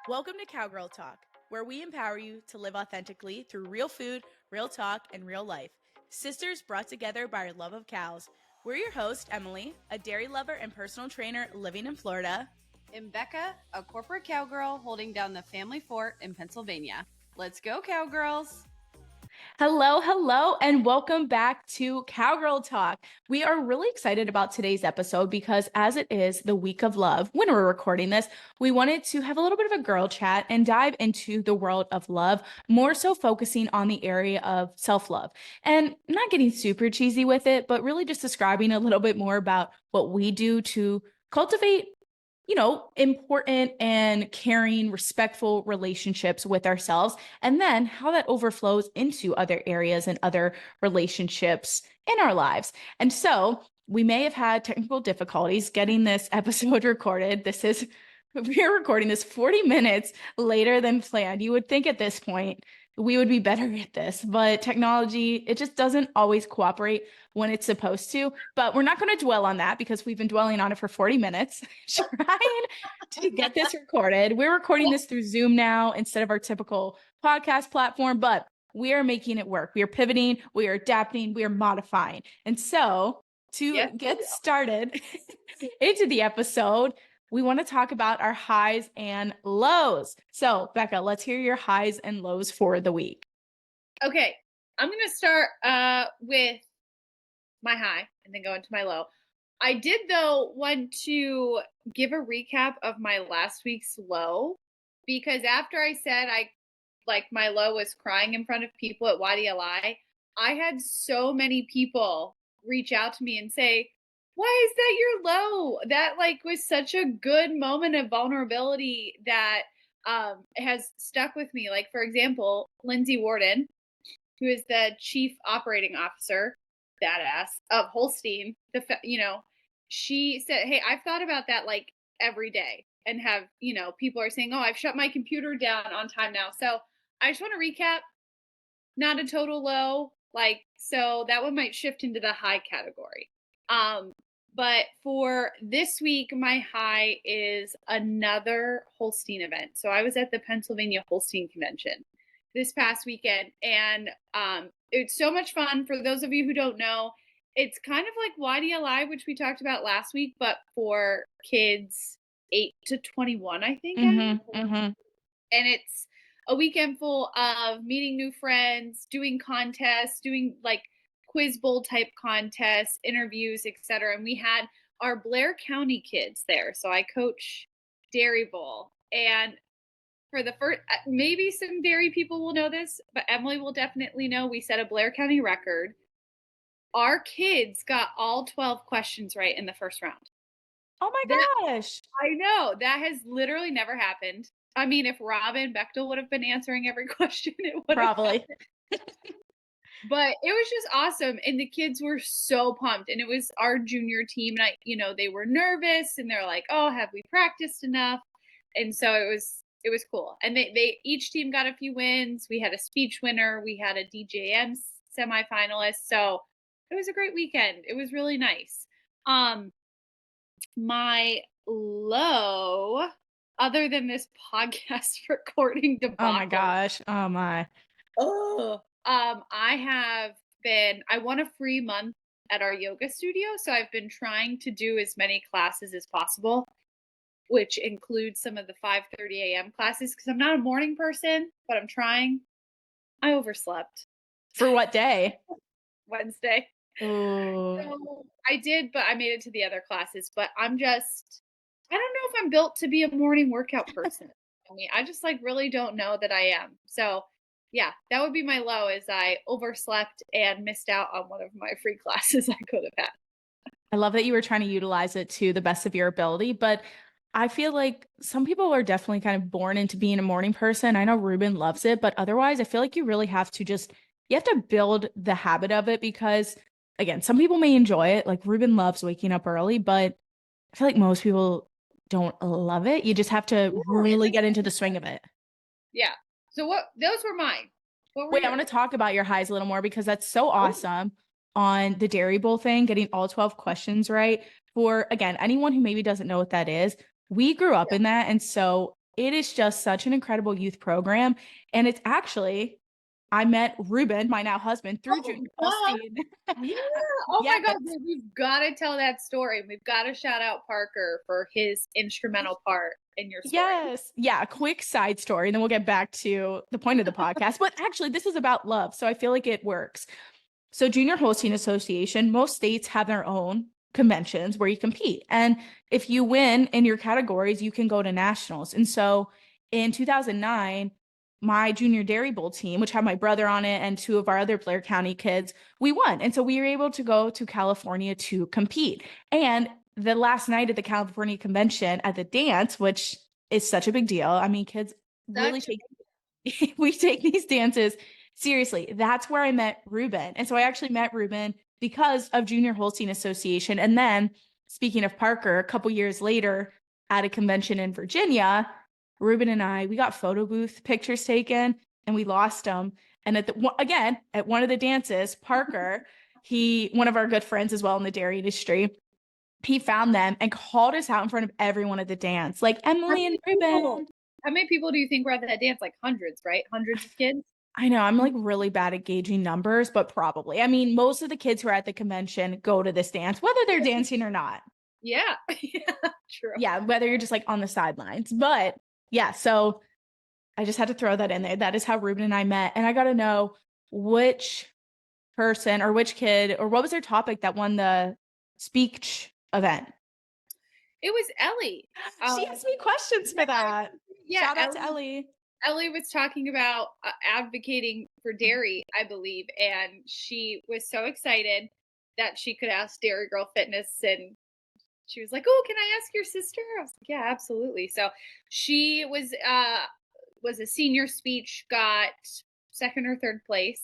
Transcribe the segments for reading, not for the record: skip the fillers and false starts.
Welcome to Cowgirl Talk, where we empower you to live authentically through real food, real talk, and real life. Sisters brought together by our love of cows. We're your host, Emily, a dairy lover and personal trainer living in Florida. And Becca, a corporate cowgirl holding down the family fort in Pennsylvania. Let's go, cowgirls! Hello, and welcome back to Cowgirl Talk. We are really excited about today's episode because as it is the week of love, when we're recording this, we wanted to have a little bit of a girl chat and dive into the world of love, more so focusing on the area of self-love and not getting super cheesy with it, but really just describing a little bit more about what we do to cultivate important and caring, respectful relationships with ourselves, and then how that overflows into other areas and other relationships in our lives. And so we may have had technical difficulties getting this episode recorded. We're recording this 40 minutes later than planned. You would think at this point we would be better at this, but technology, it just doesn't always cooperate when it's supposed to. But we're not going to dwell on that because we've been dwelling on it for 40 minutes trying to get this recorded. We're recording this through Zoom now instead of our typical podcast platform, but we are making it work. We are pivoting, we are adapting, we are modifying. And so to get started into the episode, we want to talk about our highs and lows. So, Becca, let's hear your highs and lows for the week. Okay, I'm going to start with my high and then go into my low. I did, though, want to give a recap of my last week's low because after I said my low was crying in front of people at YDLI, I had so many people reach out to me and say, why is that your low? That was such a good moment of vulnerability that has stuck with me. Like, for example, Lindsay Warden, who is the chief operating officer, badass of Holstein, she said, hey, I've thought about that like every day and have, people are saying, oh, I've shut my computer down on time now. So I just want to recap, not a total low, so that one might shift into the high category. But for this week, my high is another Holstein event. So I was at the Pennsylvania Holstein Convention this past weekend, and it's so much fun. For those of you who don't know, it's kind of like YDLI, which we talked about last week, but for kids 8 to 21, I think. And it's a weekend full of meeting new friends, doing contests, doing quiz bowl type contests, interviews, etc. And we had our Blair County kids there. So I coach Dairy Bowl. And for the first, maybe some dairy people will know this, but Emily will definitely know, we set a Blair County record. Our kids got all 12 questions right in the first round. Oh my gosh. I know. That has literally never happened. I mean, if Robin Bechtel would have been answering every question, it would have probably. But it was just awesome. And the kids were so pumped. And it was our junior team. And they were nervous and they're like, oh, have we practiced enough? And so it was cool. And they each team got a few wins. We had a speech winner. We had a DJM semifinalist. So it was a great weekend. It was really nice. My low, other than this podcast recording debacle. Oh my gosh. Oh my. Oh. I won a free month at our yoga studio. So I've been trying to do as many classes as possible, which includes some of the 5:30 a.m. classes because I'm not a morning person, but I'm trying. I overslept. For what day? Wednesday. Ooh. So I did, but I made it to the other classes. But I don't know if I'm built to be a morning workout person. I just really don't know that I am. So yeah, that would be my low, is I overslept and missed out on one of my free classes I could have had. I love that you were trying to utilize it to the best of your ability, but I feel like some people are definitely kind of born into being a morning person. I know Ruben loves it, but otherwise I feel like you really have to you have to build the habit of it because, again, some people may enjoy it. Like Ruben loves waking up early, but I feel like most people don't love it. You just have to really get into the swing of it. Yeah. So those were mine. Wait, I want to talk about your highs a little more because that's so awesome on the Dairy Bowl thing, getting all 12 questions right. For, again, anyone who maybe doesn't know what that is, we grew up in that. And so it is just such an incredible youth program. And it's actually, I met Ruben, my now husband, through Junior God. Holstein. Yeah. Oh my Yes. God. We've got to tell that story. We've got to shout out Parker for his instrumental part in your story. Yes. Yeah. A quick side story, and then we'll get back to the point of the podcast. But actually, this is about love. So I feel like it works. So, Junior Hosting Association, most states have their own conventions where you compete. And if you win in your categories, you can go to nationals. And so in 2009, my junior Dairy Bowl team, which had my brother on it and two of our other Blair County kids, we won. And so we were able to go to California to compete. And the last night at the California convention at the dance, which is such a big deal. I mean, kids really take we take these dances seriously. That's where I met Ruben. And so I actually met Ruben because of Junior Holstein Association. And then speaking of Parker, a couple years later at a convention in Virginia, Ruben and I, we got photo booth pictures taken and we lost them. And again, at one of the dances, Parker, one of our good friends as well in the dairy industry, he found them and called us out in front of everyone at the dance, like Emily and Ruben. How many people do you think were at that dance? Like hundreds, right? Hundreds of kids? I know I'm like really bad at gauging numbers, but probably. I mean, most of the kids who are at the convention go to this dance, whether they're dancing or not. Yeah. Yeah, true. Yeah, whether you're just like on the sidelines. But yeah, so I just had to throw that in there. That is how Ruben and I met. And I got to know which person or which kid or what was their topic that won the speech event. It was Ellie. She asked me questions for that. Yeah, Shout out to Ellie. Ellie was talking about advocating for dairy, I believe, and she was so excited that she could ask Dairy Girl Fitness, and she was like, "Oh, can I ask your sister?" I was like, "Yeah, absolutely." So she was a senior speech, got second or third place.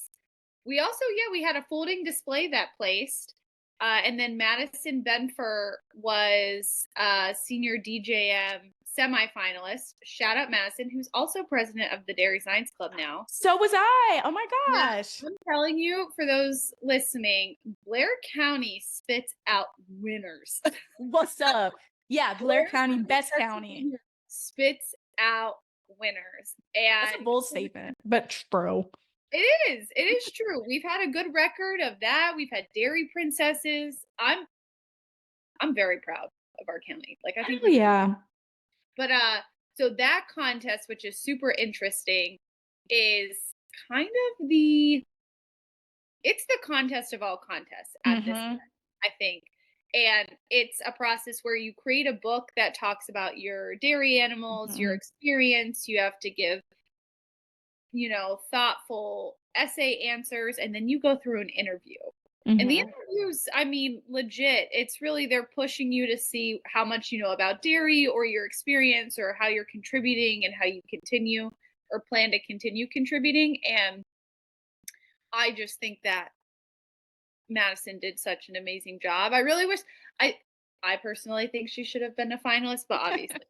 We also, yeah, we had a folding display that placed. And then Madison Benfer was senior DJM semifinalist. Shout out Madison, who's also president of the Dairy Science Club now. So was I. Oh my gosh. Yeah, I'm telling you, for those listening, Blair County spits out winners. What's up? Yeah, Blair County, best county. Spits out winners. And that's a bold statement, but true. It is true. We've had a good record of that. We've had dairy princesses. I'm very proud of our county. Like I think yeah. But so that contest, which is super interesting, is kind of it's the contest of all contests at this event, I think. And it's a process where you create a book that talks about your dairy animals, your experience. You have to give thoughtful essay answers, and then you go through an interview. And the interviews, I mean, legit, it's really they're pushing you to see how much you know about dairy or your experience or how you're contributing and how you continue or plan to continue contributing. And I just think that Madison did such an amazing job. I really wish I personally think she should have been a finalist, but obviously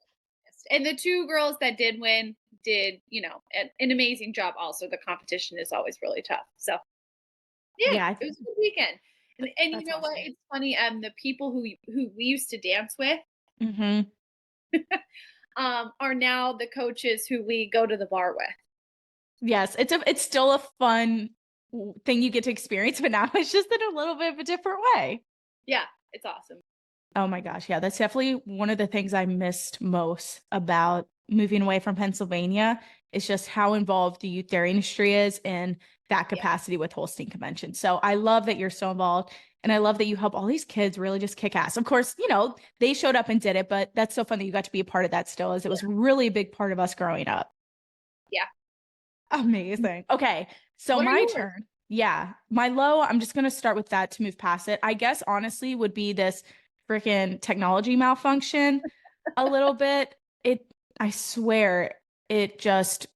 and the two girls that did win did, an amazing job also. The competition is always really tough. So, yeah, it was a good weekend. And you know awesome. What? It's funny. The people who we used to dance with are now the coaches who we go to the bar with. Yes, it's still a fun thing you get to experience, but now it's just in a little bit of a different way. Yeah, it's awesome. Oh my gosh. Yeah, that's definitely one of the things I missed most about moving away from Pennsylvania is just how involved the youth dairy industry is in that capacity with Holstein Convention. So I love that you're so involved and I love that you help all these kids really just kick ass. Of course, they showed up and did it, but that's so fun that you got to be a part of that still as it was really a big part of us growing up. Yeah. Amazing. Okay. So my turn. Yeah. My low, I'm just going to start with that to move past it. I guess honestly would be this freaking technology malfunction a little bit. I swear it just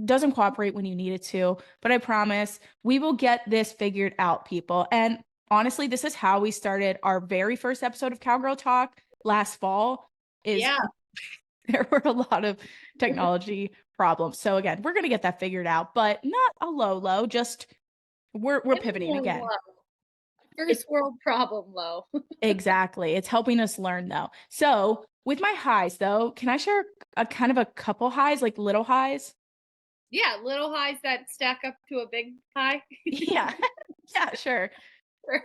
doesn't cooperate when you need it to, but I promise we will get this figured out, people. And honestly, this is how we started our very first episode of Cowgirl Talk last fall. There were a lot of technology problems. So again, we're going to get that figured out, but not a low, just we're pivoting again. First world problem low. Exactly. It's helping us learn though. So With my highs, though, can I share a kind of a couple highs, like little highs? Yeah, little highs that stack up to a big high. Yeah. Yeah, sure.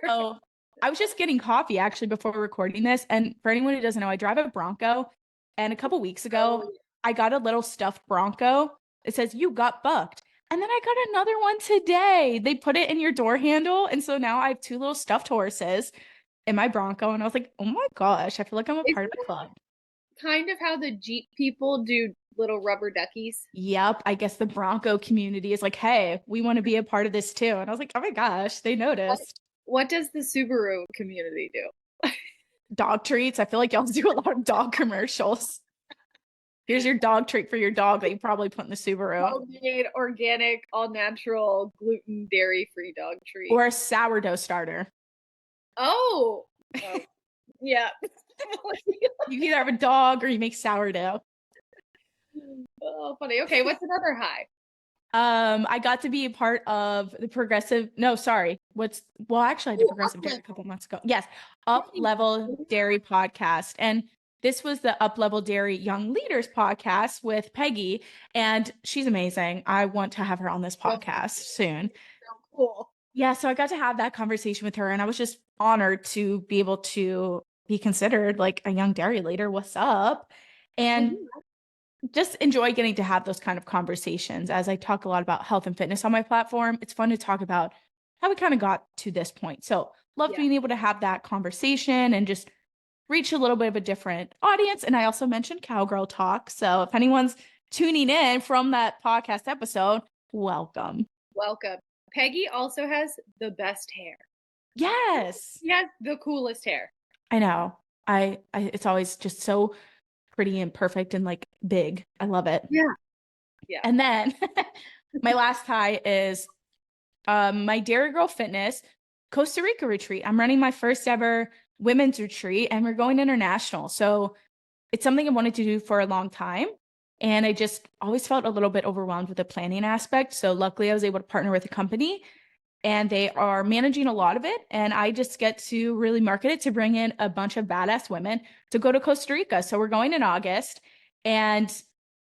So I was just getting coffee actually before recording this. And for anyone who doesn't know, I drive a Bronco. And a couple weeks ago, Oh, I got a little stuffed Bronco. It says, "You got bucked." And then I got another one today. They put it in your door handle. And so now I have two little stuffed horses in my Bronco. And I was like, oh my gosh, I feel like I'm a part isn't of the club. kind of how the Jeep people do little rubber duckies? Yep. I guess the Bronco community is like, hey, we want to be a part of this too. And I was like, oh my gosh, they What, noticed. what does the Subaru community do? Dog treats. I feel like y'all do a lot of dog commercials. Here's your dog treat for your dog that you probably put in the Subaru. Homemade, organic, all natural, gluten, dairy free dog treat. Or a sourdough starter. Oh, oh, yeah. You either have a dog or you make sourdough. Oh, funny. Okay, what's another high? I got to be a part of the progressive. No, sorry. Actually, I did Ooh, progressive dairy a Uplift. couple months ago. Yes, Up Level Dairy podcast, and this was the Up Level Dairy Young Leaders podcast with Peggy, and she's amazing. I want to have her on this podcast soon. So cool. Yeah, so I got to have that conversation with her, and I was just honored to be able to be considered like a young dairy leader. What's up? And just enjoy getting to have those kind of conversations. As I talk a lot about health and fitness on my platform, it's fun to talk about how we kind of got to this point. So, love Yeah. being able to have that conversation and just reach a little bit of a different audience. And I also mentioned Cowgirl Talk. So, if anyone's tuning in from that podcast episode, welcome. Welcome. Peggy also has the best hair. Yes. She has the coolest hair. I know. I it's always just so pretty and perfect and like big. I love it. Yeah. Yeah. And then my last high is my Dairy Girl Fitness Costa Rica retreat. I'm running my first ever women's retreat and we're going international. So it's something I wanted to do for a long time. And I just always felt a little bit overwhelmed with the planning aspect. So luckily I was able to partner with a company and they are managing a lot of it. And I just get to really market it to bring in a bunch of badass women to go to Costa Rica. So we're going in August and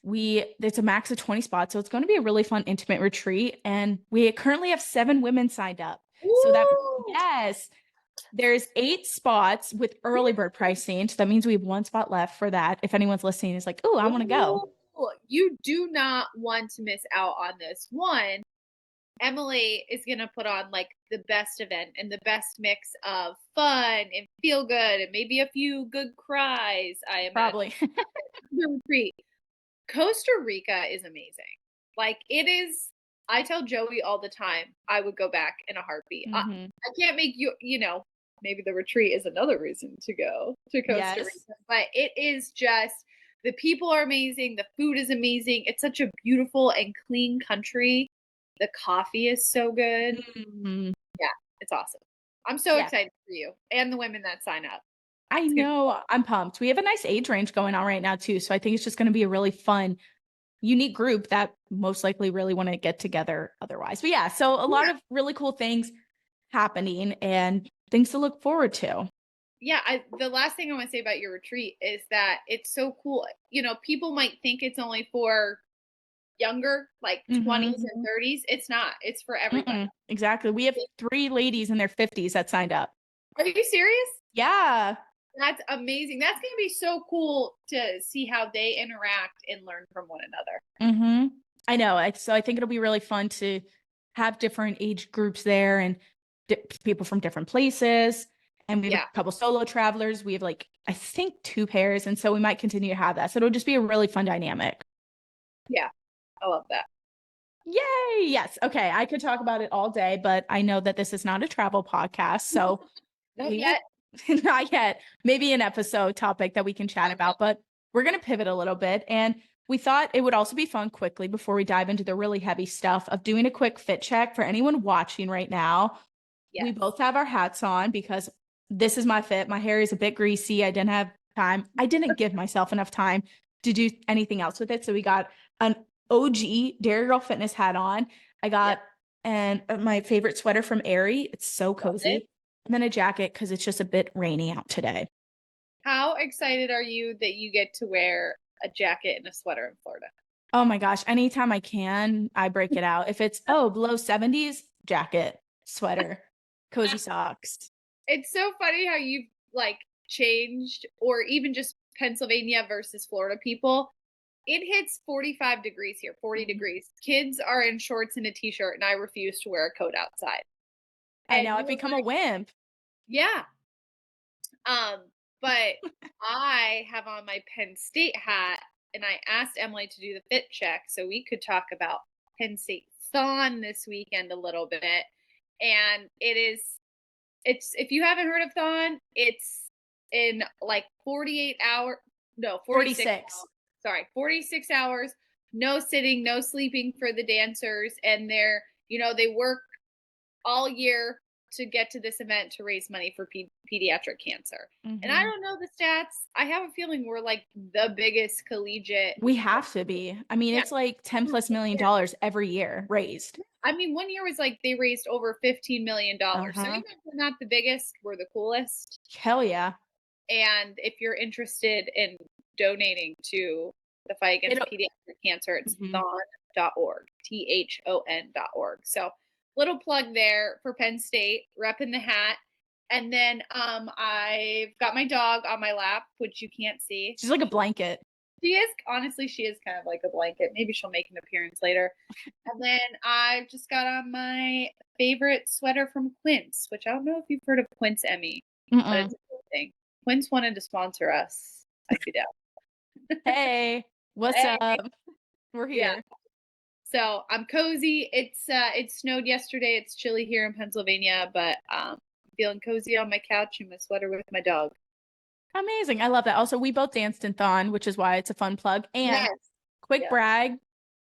it's a max of 20 spots. So it's going to be a really fun, intimate retreat. And we currently have 7 women signed up. So that, yes, there's 8 spots with early bird pricing. So that means we have 1 spot left for that. If anyone's listening, is like, oh, I want to go. You do not want to miss out on this. One, Emily is going to put on like the best event and the best mix of fun and feel good and maybe a few good cries. I imagine. Probably. The retreat. Costa Rica is amazing. Like it is. I tell Joey all the time, I would go back in a heartbeat. Mhm. I can't make maybe the retreat is another reason to go to Costa Yes. Rica, but it is just the people are amazing. The food is amazing. It's such a beautiful and clean country. The coffee is so good. Mhm. Yeah, it's awesome. I'm so Yeah. excited for you and the women that sign up. I know. I'm pumped. We have a nice age range going on right now, too. So I think it's just going to be a really fun, unique group that most likely really want to get together otherwise. But yeah, so a lot of really cool things happening and things to look forward to. Yeah, the last thing I want to say about your retreat is that it's so cool. You know, people might think it's only for younger, like 20s and 30s. It's not. It's for everybody. Exactly. We have 3 ladies in their 50s that signed up. Are you serious? Yeah. That's amazing. That's going to be so cool to see how they interact and learn from one another. I know. So I think it'll be really fun to have different age groups there and people from different places. And we have a couple solo travelers. We have like, I think 2 pairs. And so we might continue to have that. So it'll just be a really fun dynamic. Yeah. I love that. Yay. Yes. Okay. I could talk about it all day, but I know that this is not a travel podcast. So Not yet. Not yet. Maybe an episode topic that we can chat about, but we're going to pivot a little bit. And we thought it would also be fun quickly before we dive into the really heavy stuff of doing a quick fit check for anyone watching right now. Yes. We both have our hats on because this is my fit. My hair is a bit greasy. I didn't have time. I didn't give myself enough time to do anything else with it. So we got an OG Dairy Girl Fitness hat on. I got my favorite sweater from Aerie. It's so cozy. And then a jacket because it's just a bit rainy out today. How excited are you that you get to wear a jacket and a sweater in Florida? Oh my gosh, anytime I can, I break it out. If it's below 70s, jacket, sweater, cozy socks. It's so funny how you've like changed, or even just Pennsylvania versus Florida people. It hits 45 degrees here, 40 Mhm. degrees. Kids are in shorts and a t-shirt, and I refuse to wear a coat outside. I And know, I've you're become a like, wimp. yeah. But I have on my Penn State hat, and I asked Emily to do the fit check so we could talk about Penn State Thon this weekend a little bit. And it's if you haven't heard of Thon, it's in like 48 hour no 46 46. hours, sorry, 46 hours, no sitting, no sleeping for the dancers, and they work all year to get to this event to raise money for pediatric cancer. And I Mhm. don't know the stats. I have a feeling we're like the biggest collegiate. We have to be. I mean, Yeah. it's like 10 plus million dollars every year raised. I mean, one year was like they raised over $15 million. So Uh-huh. even if we're not the biggest, we're the coolest. Hell yeah. And if you're interested in donating to the fight against It'll pediatric cancer, it's Mhm. thon.org, THON.org. So little plug there for Penn State, repping the hat. And then I've got my dog on my lap, which you can't see. She's like a blanket. She is kind of like a blanket. Maybe she'll make an appearance later. And then I've just got on my favorite sweater from Quince, which I don't know if you've heard of Quince, Emmy, but Mm-mm. it's a cool thing. Quince wanted to sponsor us. I'd be down. Hey, what's Hey. up? We're Yeah. here. So I'm cozy. It snowed yesterday. It's chilly here in Pennsylvania, but feeling cozy on my couch in my sweater with my dog. Amazing. I love that. Also, we both danced in Thon, which is why it's a fun plug. And Yes. quick Yeah. brag,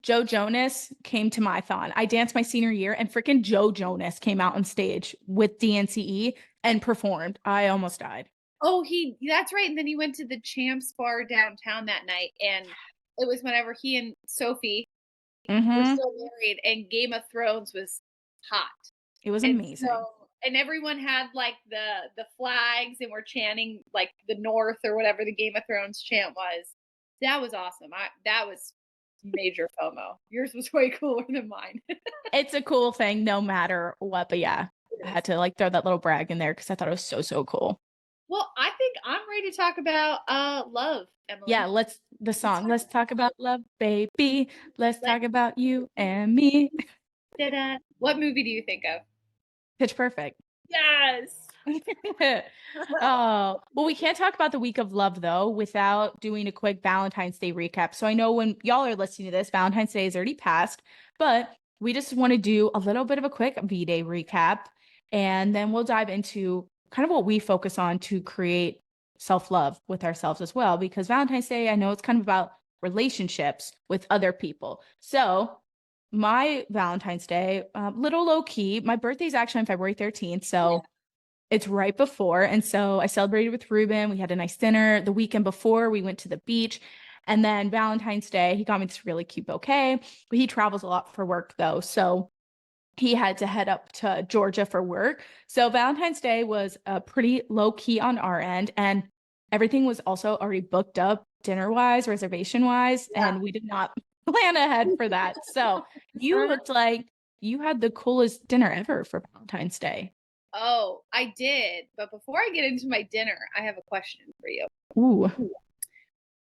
Joe Jonas came to my Thon. I danced my senior year and freaking Joe Jonas came out on stage with DNCE and performed. I almost died. Oh, that's right. And then he went to the Champs Bar downtown that night, and it was whenever he and Sophie were Mm-hmm. still married, and Game of Thrones was hot. It was And amazing. so and everyone had like the flags and were chanting like the North or whatever the Game of Thrones chant was. That was awesome. That was major FOMO. Yours was way cooler than mine. It's a cool thing no matter what. But yeah, It I is. had to like throw that little brag in there because I thought it was so, so cool. Well, I think I'm ready to talk about love, Yeah, Emily. the Let's song. talk Let's talk about about love, baby. Let's love. talk about you and me. Da-da. What movie do you think of? Pitch Perfect. Yes. Oh, well, we can't talk about the week of love though without doing a quick Valentine's Day recap. So I know when y'all are listening to this, Valentine's Day is already passed, but we just want to do a little bit of a quick V-Day recap, and then we'll dive into kind of what we focus on to create self-love with ourselves as well. Because Valentine's Day, I know it's kind of about relationships with other people. So my Valentine's Day, little low key. My birthday is actually on February 13th, Yeah. so it's right before. And so I celebrated with Ruben. We had a nice dinner. The weekend before, we went to the beach. And then Valentine's Day, he got me this really cute bouquet. But he travels a lot for work, though. So he had to head up to Georgia for work. So Valentine's Day was pretty low key on our end. And everything was also already booked up dinner wise, reservation wise. Yeah. And we did not plan ahead for that. So you looked like you had the coolest dinner ever for Valentine's Day. Oh, I did. But before I get into my dinner, I have a question for you. Ooh,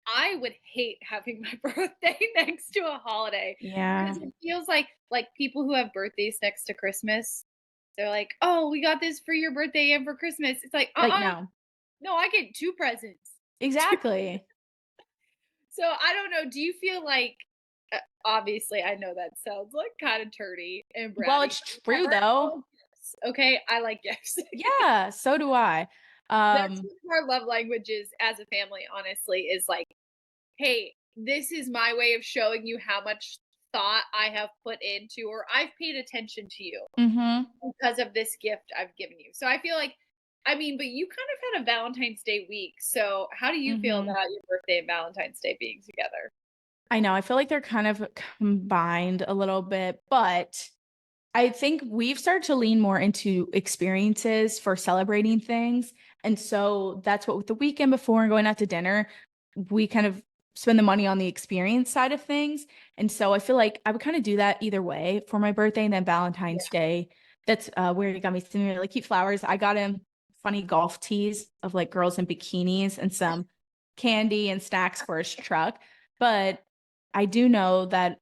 I would hate having my birthday next to a holiday yeah. because it feels like people who have birthdays next to Christmas, they're like, "Oh, we got this for your birthday and for Christmas." It's like, Like, no, no, I get two presents. exactly. So I don't know. Do you feel like, obviously, I know that sounds like kind of turdy and Well, bratty. it's But true never though. all gifts. Okay, I like gifts. Yeah, so do I. That's Um, one of our love languages as a family. Honestly, is like, hey, this is my way of showing you how much thought I have put into, or I've paid attention to you mhm. because of this gift I've given you. So I feel like, I mean, but you kind of had a Valentine's Day week. So how do you feel Mhm. about your birthday and Valentine's Day being together? I know. I feel like they're kind of combined a little bit, but I think we've started to lean more into experiences for celebrating things. And so that's what with the weekend before and going out to dinner, we kind of spend the money on the experience side of things. And so I feel like I would kind of do that either way for my birthday and then Valentine's Day. That's where he got me some really cute flowers. I got him funny golf tees of like girls in bikinis and some candy and snacks for his truck. But I do know that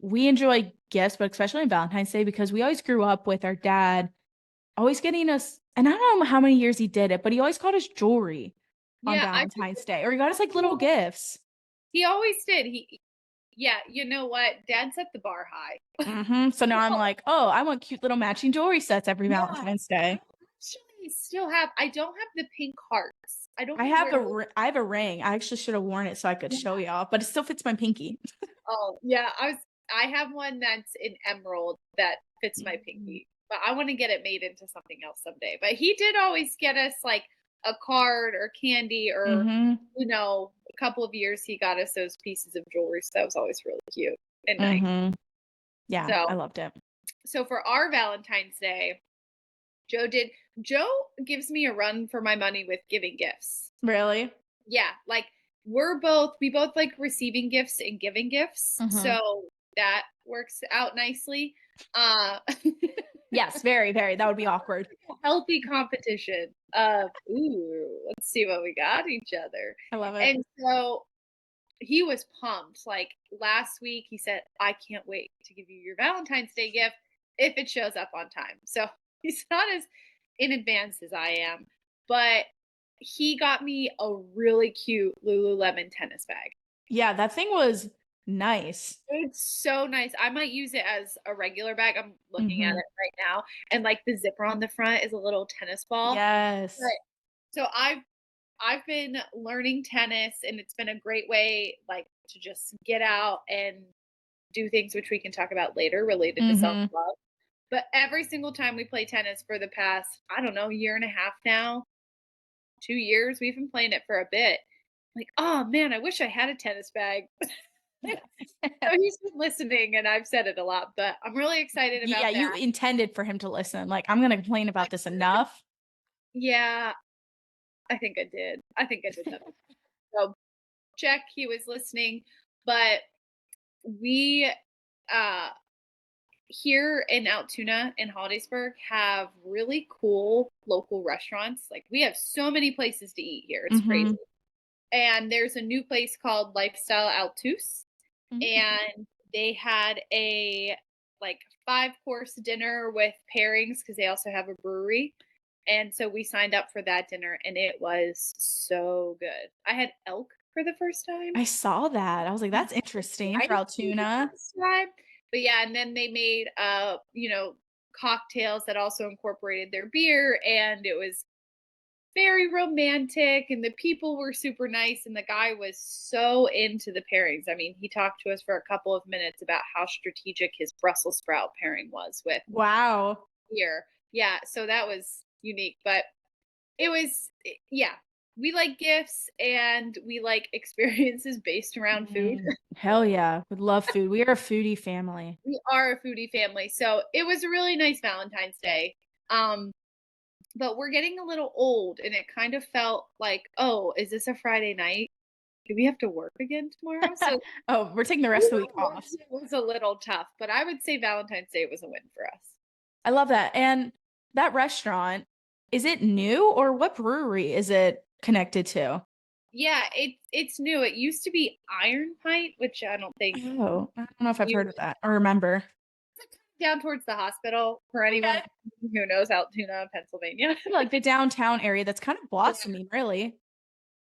we enjoy gifts, but especially on Valentine's Day, because we always grew up with our dad always getting us, and I don't know how many years he did it, but he always got us jewelry on Yeah, I think Valentine's Day, or he got us like little gifts. he always did. Yeah, you know what? Dad set the bar high. So now I'm like, oh, I want cute little matching jewelry sets every Yeah, Valentine's I Day. actually still have. I don't have the pink hearts. I don't I know have where. I have a ring. I actually should have worn it so I could show y'all, but it still fits my pinky. Oh, yeah, I have one that's in emerald that fits my Mm-hmm. pinky, but I want to get it made into something else someday. But he did always get us like a card or candy or a couple of years he got us those pieces of jewelry. So that was always really cute and nice. Yeah, So I loved it. so for our Valentine's Day, Joe gives me a run for my money with giving gifts. Really? Yeah, like we both like receiving gifts and giving gifts. Mm-hmm. So that works out nicely. Uh Yes, very, very. That would be awkward. healthy competition of ooh, let's see what we got each other. I love it. And so he was pumped. Like last week he said, I can't wait to give you your Valentine's Day gift if it shows up on time. So he's not as in advance as I am, but he got me a really cute Lululemon tennis bag. Yeah, that thing was nice. It's so nice. I might use it as a regular bag. I'm looking at Mm-hmm. it right now. And like the zipper on the front is a little tennis ball. But Yes. so I've been learning tennis and it's been a great way like to just get out and do things which we can talk about later related to Mm-hmm. self-love. But every single time we play tennis for the past, I don't know, year and a half now, 2 years, we've been playing it for a bit. Like, oh man, I wish I had a tennis bag. So he's been listening and I've said it a lot, but I'm really excited Yeah, about you that. intended for him to listen. Like, I'm gonna complain about this enough. Yeah, I think I did. I think I did that. So check, he was listening. But we uh here in Altoona and Hollidaysburg have really cool local restaurants. Like we have so many places to eat here. It's crazy. Mm-hmm. And there's a new place called Lifestyle Altus, and they had a like 5-course dinner with pairings because they also have a brewery. And so we signed up for that dinner and it was so good. I had elk for the first time. I saw that. I was like, that's interesting I for didn't see the Altoona. first time. But yeah, and then they made cocktails that also incorporated their beer and it was very romantic and the people were super nice and the guy was so into the pairings. I mean, he talked to us for a couple of minutes about how strategic his Brussels sprout pairing was with Wow. beer. Yeah, so that was unique, but it was yeah. We like gifts and we like experiences based around food. Hell yeah. Would love food. We are a foodie family. We are a foodie family. So it was a really nice Valentine's Day. Um but we're getting a little old and it kind of felt like, oh, is this a Friday night? Do we have to work again tomorrow? So Oh, we're taking the rest of the week off. it was a little tough, but I would say Valentine's Day was a win for us. I love that. And that restaurant, is it new or what brewery is it connected to? Yeah, it's new. It used to be Iron Pint, which I don't think Oh, I don't know if I've you heard of that or remember. down towards the hospital for anyone Okay. who knows Altoona, Pennsylvania. Like the downtown area that's kind of blossoming, really.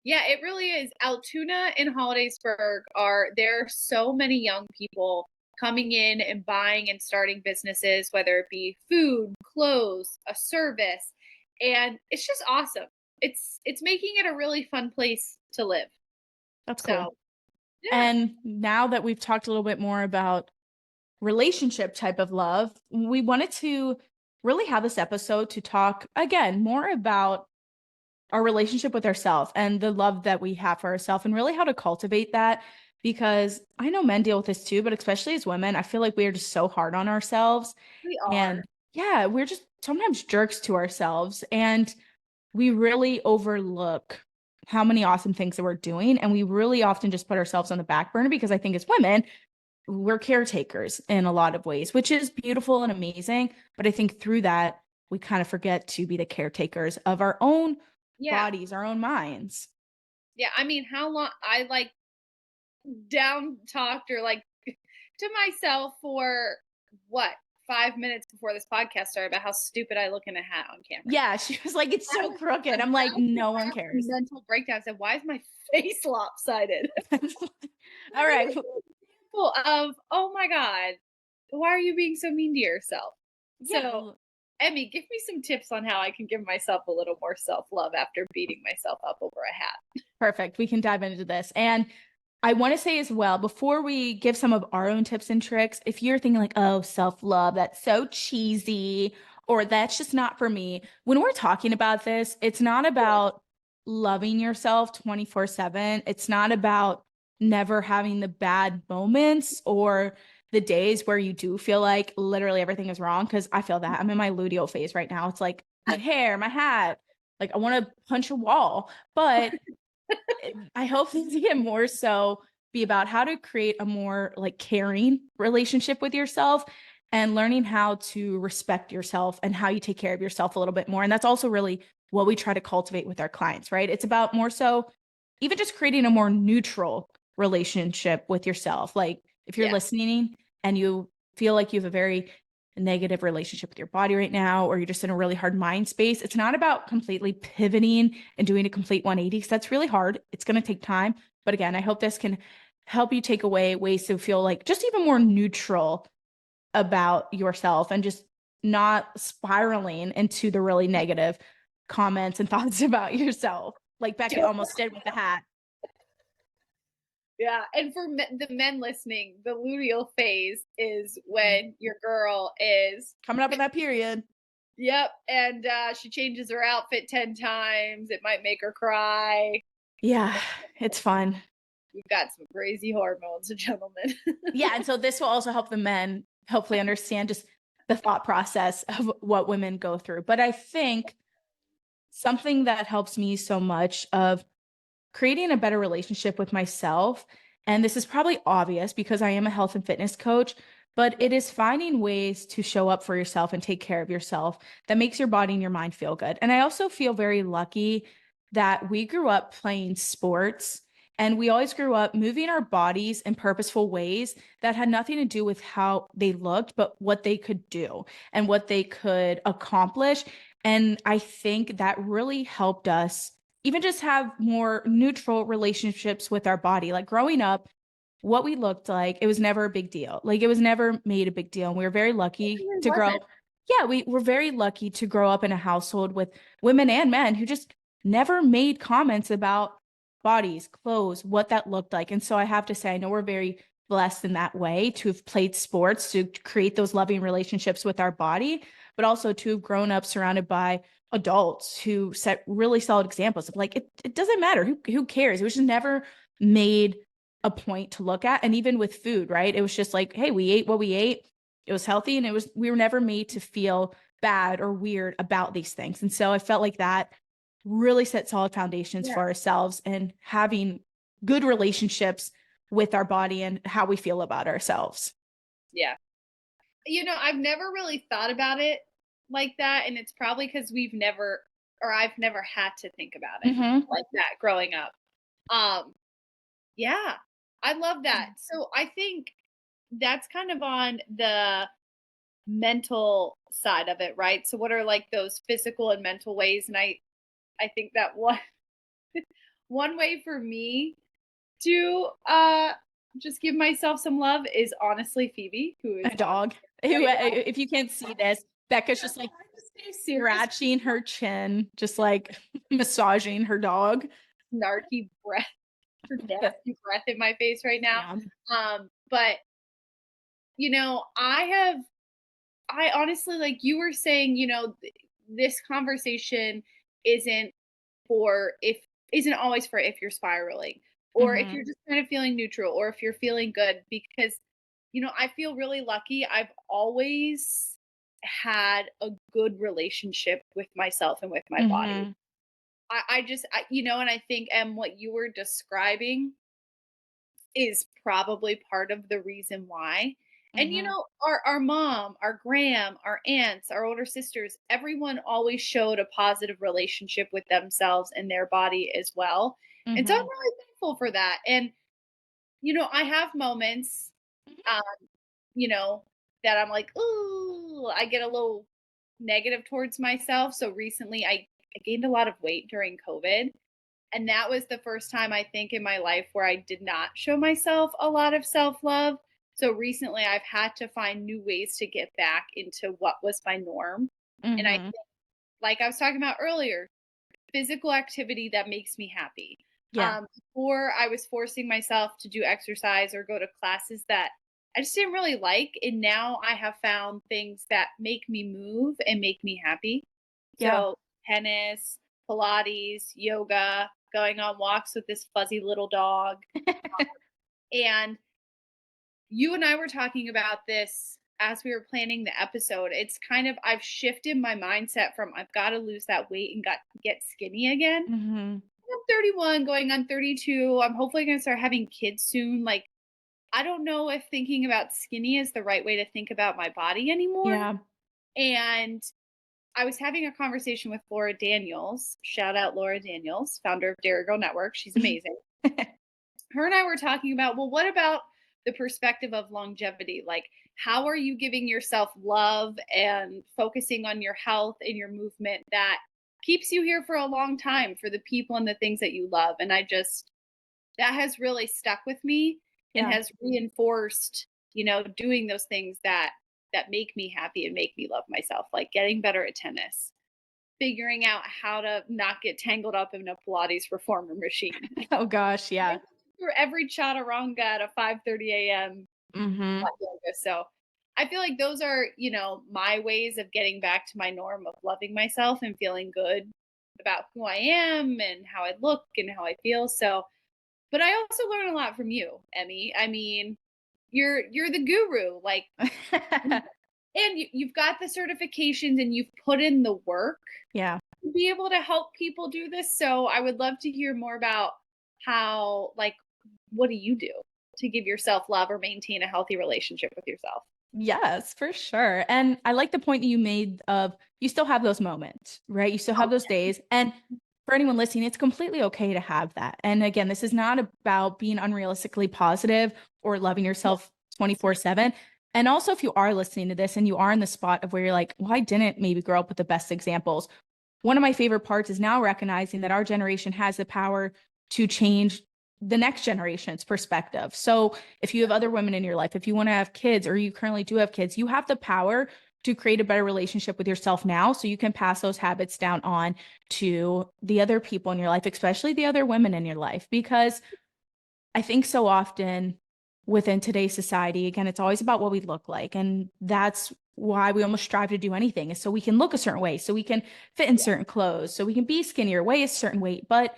Yeah, it really is. Altoona and Hollidaysburg there are so many young people coming in and buying and starting businesses, whether it be food, clothes, a service, and it's just awesome. It's making it a really fun place to live. That's cool. So, yeah. And now that we've talked a little bit more about relationship type of love, we wanted to really have this episode to talk again more about our relationship with ourselves and the love that we have for ourselves and really how to cultivate that. because I know men deal with this too, but especially as women, I feel like we are just so hard on ourselves. We And are. yeah, we're just sometimes jerks to ourselves. And we really overlook how many awesome things that we're doing. And we really often just put ourselves on the back burner because I think as women, we're caretakers in a lot of ways, which is beautiful and amazing. But I think through that, we kind of forget to be the caretakers of our own Yeah. bodies, our own minds. Yeah. I mean, how long I like down talked or like to myself for what 5 minutes before this podcast started about how stupid I look in a hat on camera. Yeah, she was like, it's I so was crooked. I'm like, about to no one have a cares. mental breakdown. I said, why is my face lopsided? All right. Full of, oh my God, why are you being so mean to yourself? So, Yeah, Emmy, give me some tips on how I can give myself a little more self love after beating myself up over a hat. perfect. We can dive into this. And I want to say as well, before we give some of our own tips and tricks, if you're thinking like, oh, self-love, that's so cheesy, or that's just not for me, when we're talking about this, it's not about loving yourself 24/7. It's not about never having the bad moments or the days where you do feel like literally everything is wrong. Cause I feel that I'm in my luteal phase right now. It's like my hair, my hat, like I want to punch a wall. But I hope things get more so be about how to create a more like caring relationship with yourself and learning how to respect yourself and how you take care of yourself a little bit more. And that's also really what we try to cultivate with our clients, right? It's about more so even just creating a more neutral relationship with yourself. Like if you're Yeah. listening and you feel like you have a very negative relationship with your body right now, or you're just in a really hard mind space, it's not about completely pivoting and doing a complete 180 because that's really hard. It's going to take time. But again, I hope this can help you take away ways to feel like just even more neutral about yourself and just not spiraling into the really negative comments and thoughts about yourself, like Becca almost did with the hat. Yeah, and for the men listening, the luteal phase is when your girl is, Coming up in that period. yep, and she changes her outfit 10 times. It might make her cry. Yeah, it's fun. We've got some crazy hormones, gentlemen. Yeah, and so this will also help the men hopefully understand just the thought process of what women go through. But I think something that helps me so much of creating a better relationship with myself, and this is probably obvious because I am a health and fitness coach, but Yeah. it is finding ways to show up for yourself and take care of yourself that makes your body and your mind feel good. And I also feel very lucky that we grew up playing sports and we always grew up moving our bodies in purposeful ways that had nothing to do with how they looked, but what they could do and what they could accomplish. And I think that really helped us even just have more neutral relationships with our body. Like growing up, what we looked like, it was never a big deal. Like it was never made a big deal. And we were very lucky It to grow. wasn't. Yeah, we were very lucky to grow up in a household with women and men who just never made comments about bodies, clothes, what that looked like. And so I have to say, I know we're very blessed in that way to have played sports, to create those loving relationships with our body, but also to have grown up surrounded by adults who set really solid examples of like it doesn't matter who cares. It was just never made a point to look at. And even with food, right, it was just like, hey, we ate what we ate, it was healthy, and it was, we were never made to feel bad or weird about these things. And so I felt like that really set solid foundations Yeah. for ourselves and having good relationships with our body and how we feel about ourselves. Yeah. I've never really thought about it like that. And it's probably because I've never had to think about it Mm-hmm. like that growing up. Um, yeah, I love that. So I think that's kind of on the mental side of it, right? So what are like those physical and mental ways? And I think that one way for me to just give myself some love is honestly Phoebe, who is A on dog who, right now. if you can't see this, Becca's just like I'm just being serious. scratching her chin, just like massaging her dog. Snarky breath, her nasty breath in my face right now. Yeah. But I honestly, like you were saying, this conversation isn't for if isn't always for if you're spiraling. or if Mm-hmm. you're just kind of feeling neutral, or if you're feeling good, because, I feel really lucky. I've always had a good relationship with myself and with my body. Mm-hmm. And I think, what you were describing is probably part of the reason why. And Mm-hmm. our mom, our gram, our aunts, our older sisters, everyone always showed a positive relationship with themselves and their body as well. And so I'm Mm-hmm. really thankful for that. And I have moments, um, you know, that I'm like, ooh, I get a little negative towards myself. So recently I gained a lot of weight during COVID. And that was the first time I think in my life where I did not show myself a lot of self love. So recently I've had to find new ways to get back into what was my norm. And I Mm-hmm. think, like I was talking about earlier, physical activity that makes me happy. Yeah. Before I was forcing myself to do exercise or go to classes that I just didn't really like. And now I have found things that make me move and make me happy. Yeah. So, tennis, Pilates, yoga, going on walks with this fuzzy little dog. And you and I were talking about this as we were planning the episode. It's kind of, I've shifted my mindset from I've got to lose that weight and got get skinny again. Mm-hmm. I'm 31, going on 32. I'm hopefully going to start having kids soon. Like, I don't know if thinking about skinny is the right way to think about my body anymore. Yeah. And I was having a conversation with Laura Daniels. Shout out Laura Daniels, founder of Dairy Girl Network. She's amazing. Her and I were talking about, well, what about the perspective of longevity? Like, how are you giving yourself love and focusing on your health and your movement that keeps you here for a long time for the people and the things that you love? And that has really stuck with me and Yeah. has reinforced, doing those things that make me happy and make me love myself, like getting better at tennis, figuring out how to not get tangled up in a Pilates reformer machine. Oh gosh. Yeah. For every chaturanga at a 5:30 a.m. Mm-hmm. hot yoga. So I feel like those are, my ways of getting back to my norm of loving myself and feeling good about who I am and how I look and how I feel. So, but I also learn a lot from you, Emmy. I mean, you're the guru, like, and you've got the certifications and you've put in the work Yeah. to be able to help people do this. So I would love to hear more about how, like, what do you do to give yourself love or maintain a healthy relationship with yourself? Yes, for sure. And I like the point that you made of you still have those moments, right? You still have Oh, those days. And for anyone listening, it's completely okay to have that. And again, this is not about being unrealistically positive or loving yourself 24/7. And also, if you are listening to this and you are in the spot of where you're like, well, I didn't maybe grow up with the best examples. One of my favorite parts is now recognizing that our generation has the power to change the next generation's perspective. So if you have other women in your life, if you want to have kids or you currently do have kids, you have the power to create a better relationship with yourself now so you can pass those habits down on to the other people in your life, especially the other women in your life. Because I think so often within today's society, again, it's always about what we look like. And that's why we almost strive to do anything is so we can look a certain way, so we can fit in certain clothes, so we can be skinnier, weigh a certain weight. But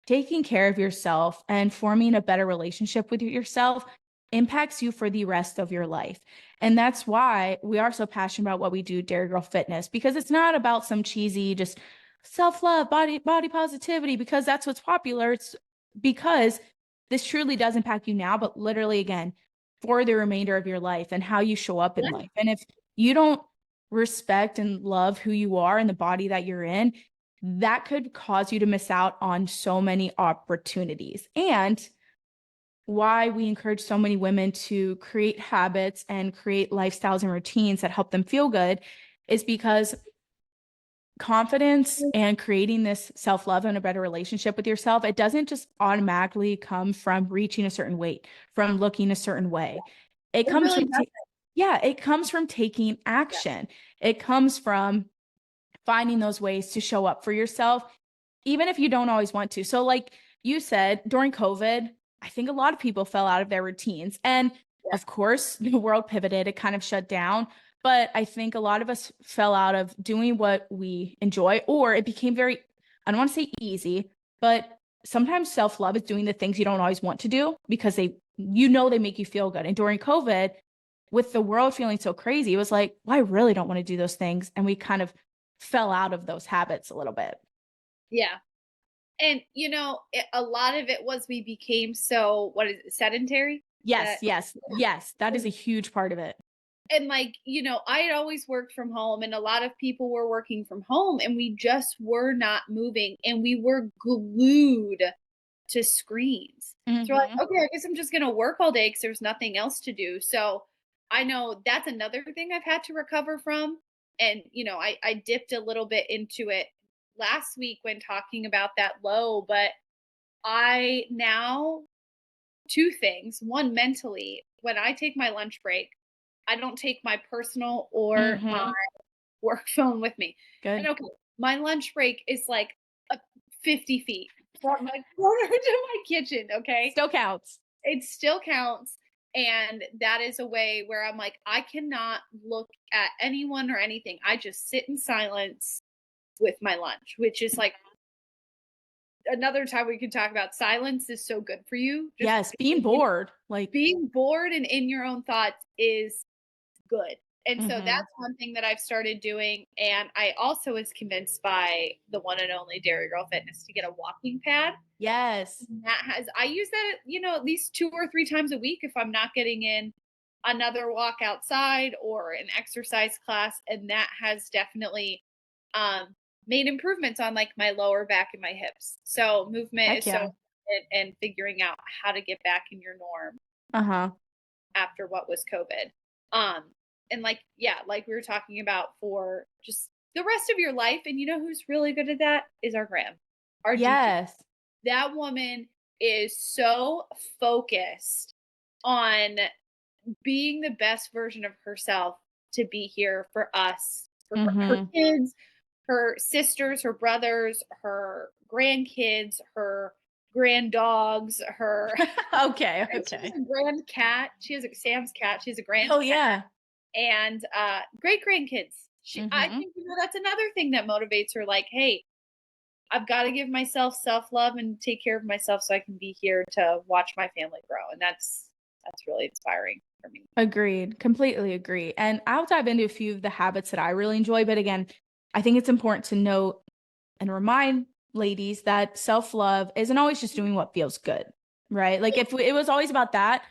taking care of yourself and forming a better relationship with yourself impacts you for the rest of your life. And that's why we are so passionate about what we do, Dairy Girl Fitness, because it's not about some cheesy, just self-love, body positivity, because that's what's popular. It's because this truly does impact you now, but literally again, for the remainder of your life and how you show up in yeah. life. And if you don't respect and love who you are and the body that you're in, that could cause you to miss out on so many opportunities. And why we encourage so many women to create habits and create lifestyles and routines that help them feel good is because confidence and creating this self-love and a better relationship with yourself, it doesn't just automatically come from reaching a certain weight, from looking a certain way. It It comes really from does. yeah, it comes from taking Yeah. action. It comes from finding those ways to show up for yourself, even if you don't always want to. So, like you said, during COVID, I think a lot of people fell out of their routines. And Yeah. of course, the world pivoted, it kind of shut down. But I think a lot of us fell out of doing what we enjoy, or it became very, I don't want to say easy, but sometimes self-love is doing the things you don't always want to do because they make you feel good. And during COVID, with the world feeling so crazy, it was like, well, I really don't want to do those things. And we kind of fell out of those habits a little bit. Yeah. And a lot of it was we became so, what is it, sedentary? Yes, That yes, yes. That is a huge part of it. and like, I had always worked from home and a lot of people were working from home and we just were not moving and we were glued to screens. So we're like, Mm-hmm. okay, I guess I'm just gonna work all day because there's nothing else to do. So I know that's another thing I've had to recover from. And I dipped a little bit into it last week when talking about that low, but I now two things. One, mentally, when I take my lunch break, I don't take my personal or my Mm-hmm. work phone with me. And Good. okay, my lunch break is like 50 feet from my corner to my kitchen. Okay. Still counts. It still counts. And that is a way where I'm like, I cannot look at anyone or anything. I just sit in silence with my lunch, which is like another time we could talk about silence is so good for you. Just Yes, being bored. Like, being bored and in your own thoughts is good. And so mm-hmm. that's one thing that I've started doing. And I also was convinced by the one and only Dairy Girl Fitness to get a walking pad. Yes. And I use that, at least 2 or 3 times a week if I'm not getting in another walk outside or an exercise class. And that has definitely um, made improvements on like my lower back and my hips. So movement Heck is so yeah. important and figuring out how to get back in your norm Uh-huh. after what was COVID. Um, and like, yeah, like we were talking about for just the rest of your life. And you know who's really good at that is our Graham, our Gigi. Yes. That woman is so focused on being the best version of herself to be here for us, for her Mm-hmm. kids, her sisters, her brothers, her grandkids, her grand dogs, her Okay, she has okay. a grand cat. She has a Sam's cat. She has a grand Oh cat yeah. and great grandkids. I Mm-hmm. think that's another thing that motivates her. Like, hey, I've got to give myself self love and take care of myself so I can be here to watch my family grow, and that's really inspiring for me. Agreed. Completely agree. And I'll dive into a few of the habits that I really enjoy. But again, I think it's important to note and remind ladies that self-love isn't always just doing what feels good, right? Like if it was always about that,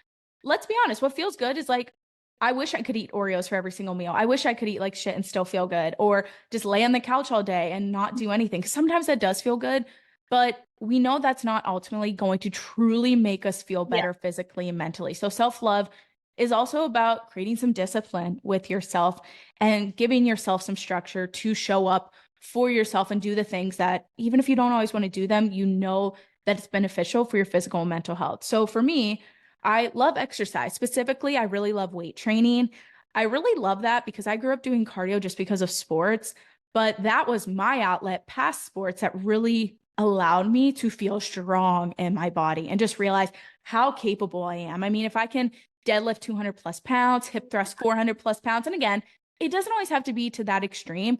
let's be honest, what feels good is like, I wish I could eat Oreos for every single meal. I wish I could eat like shit and still feel good, or just lay on the couch all day and not do anything. 'Cause sometimes that does feel good, but we know that's not ultimately going to truly make us feel Yeah, better physically and mentally. So self-love is also about creating some discipline with yourself and giving yourself some structure to show up for yourself and do the things that, even if you don't always want to do them, you know that it's beneficial for your physical and mental health. So for me, I love exercise. Specifically, I really love weight training. I really love that because I grew up doing cardio just because of sports, but that was my outlet past sports that really allowed me to feel strong in my body and just realize how capable I am. I mean, if I can deadlift 200 plus pounds, hip thrust 400 plus pounds, and again, it doesn't always have to be to that extreme,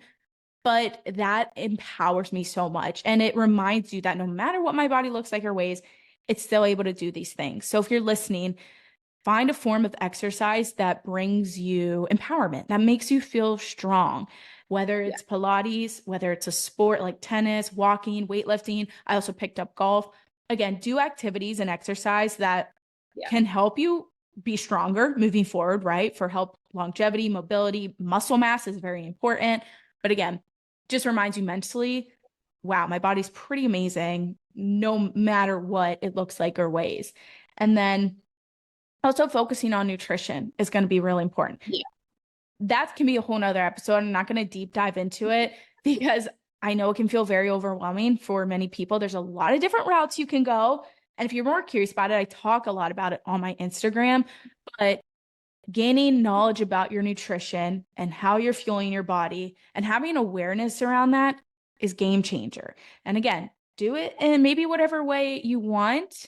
but that empowers me so much. And it reminds you that no matter what my body looks like or weighs, it's still able to do these things. So if you're listening, find a form of exercise that brings you empowerment, that makes you feel strong, whether yeah, it's Pilates, whether it's a sport like tennis, walking, weightlifting. I also picked up golf. Again, do activities and exercise that yeah, can help you be stronger moving forward, right? For help longevity, mobility, muscle mass is very important. But again, just reminds you mentally, wow, my body's pretty amazing no matter what it looks like or weighs. And then also focusing on nutrition is going to be really important. yeah, That can be a whole nother episode. I'm not going to deep dive into it because I know it can feel very overwhelming for many people. There's a lot of different routes you can go. And if you're more curious about it, I talk a lot about it on my Instagram. But gaining knowledge about your nutrition and how you're fueling your body and having awareness around that is game changer. And again, do it in maybe whatever way you want,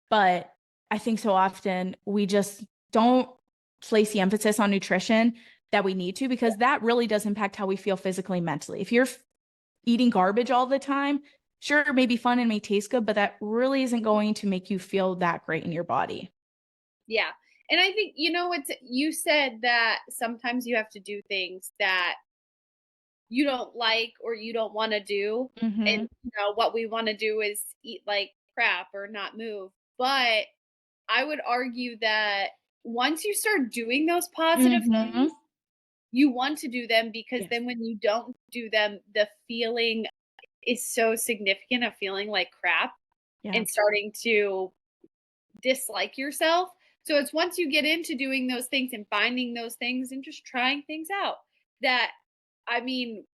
but I think so often we just don't place the emphasis on nutrition that we need to, because that really does impact how we feel physically and mentally. If you're eating garbage all the time, sure, it may be fun and may taste good, but that really isn't going to make you feel that great in your body. Yeah. And I think, you said that sometimes you have to do things that you don't like or you don't want to do. Mm-hmm. And, what we want to do is eat like crap or not move. But I would argue that once you start doing those positive Mm-hmm. things, you want to do them because Yes. then when you don't do them, the feeling is so significant of feeling like crap Yeah. and starting to dislike yourself. So it's once you get into doing those things and finding those things and just trying things out that, I mean,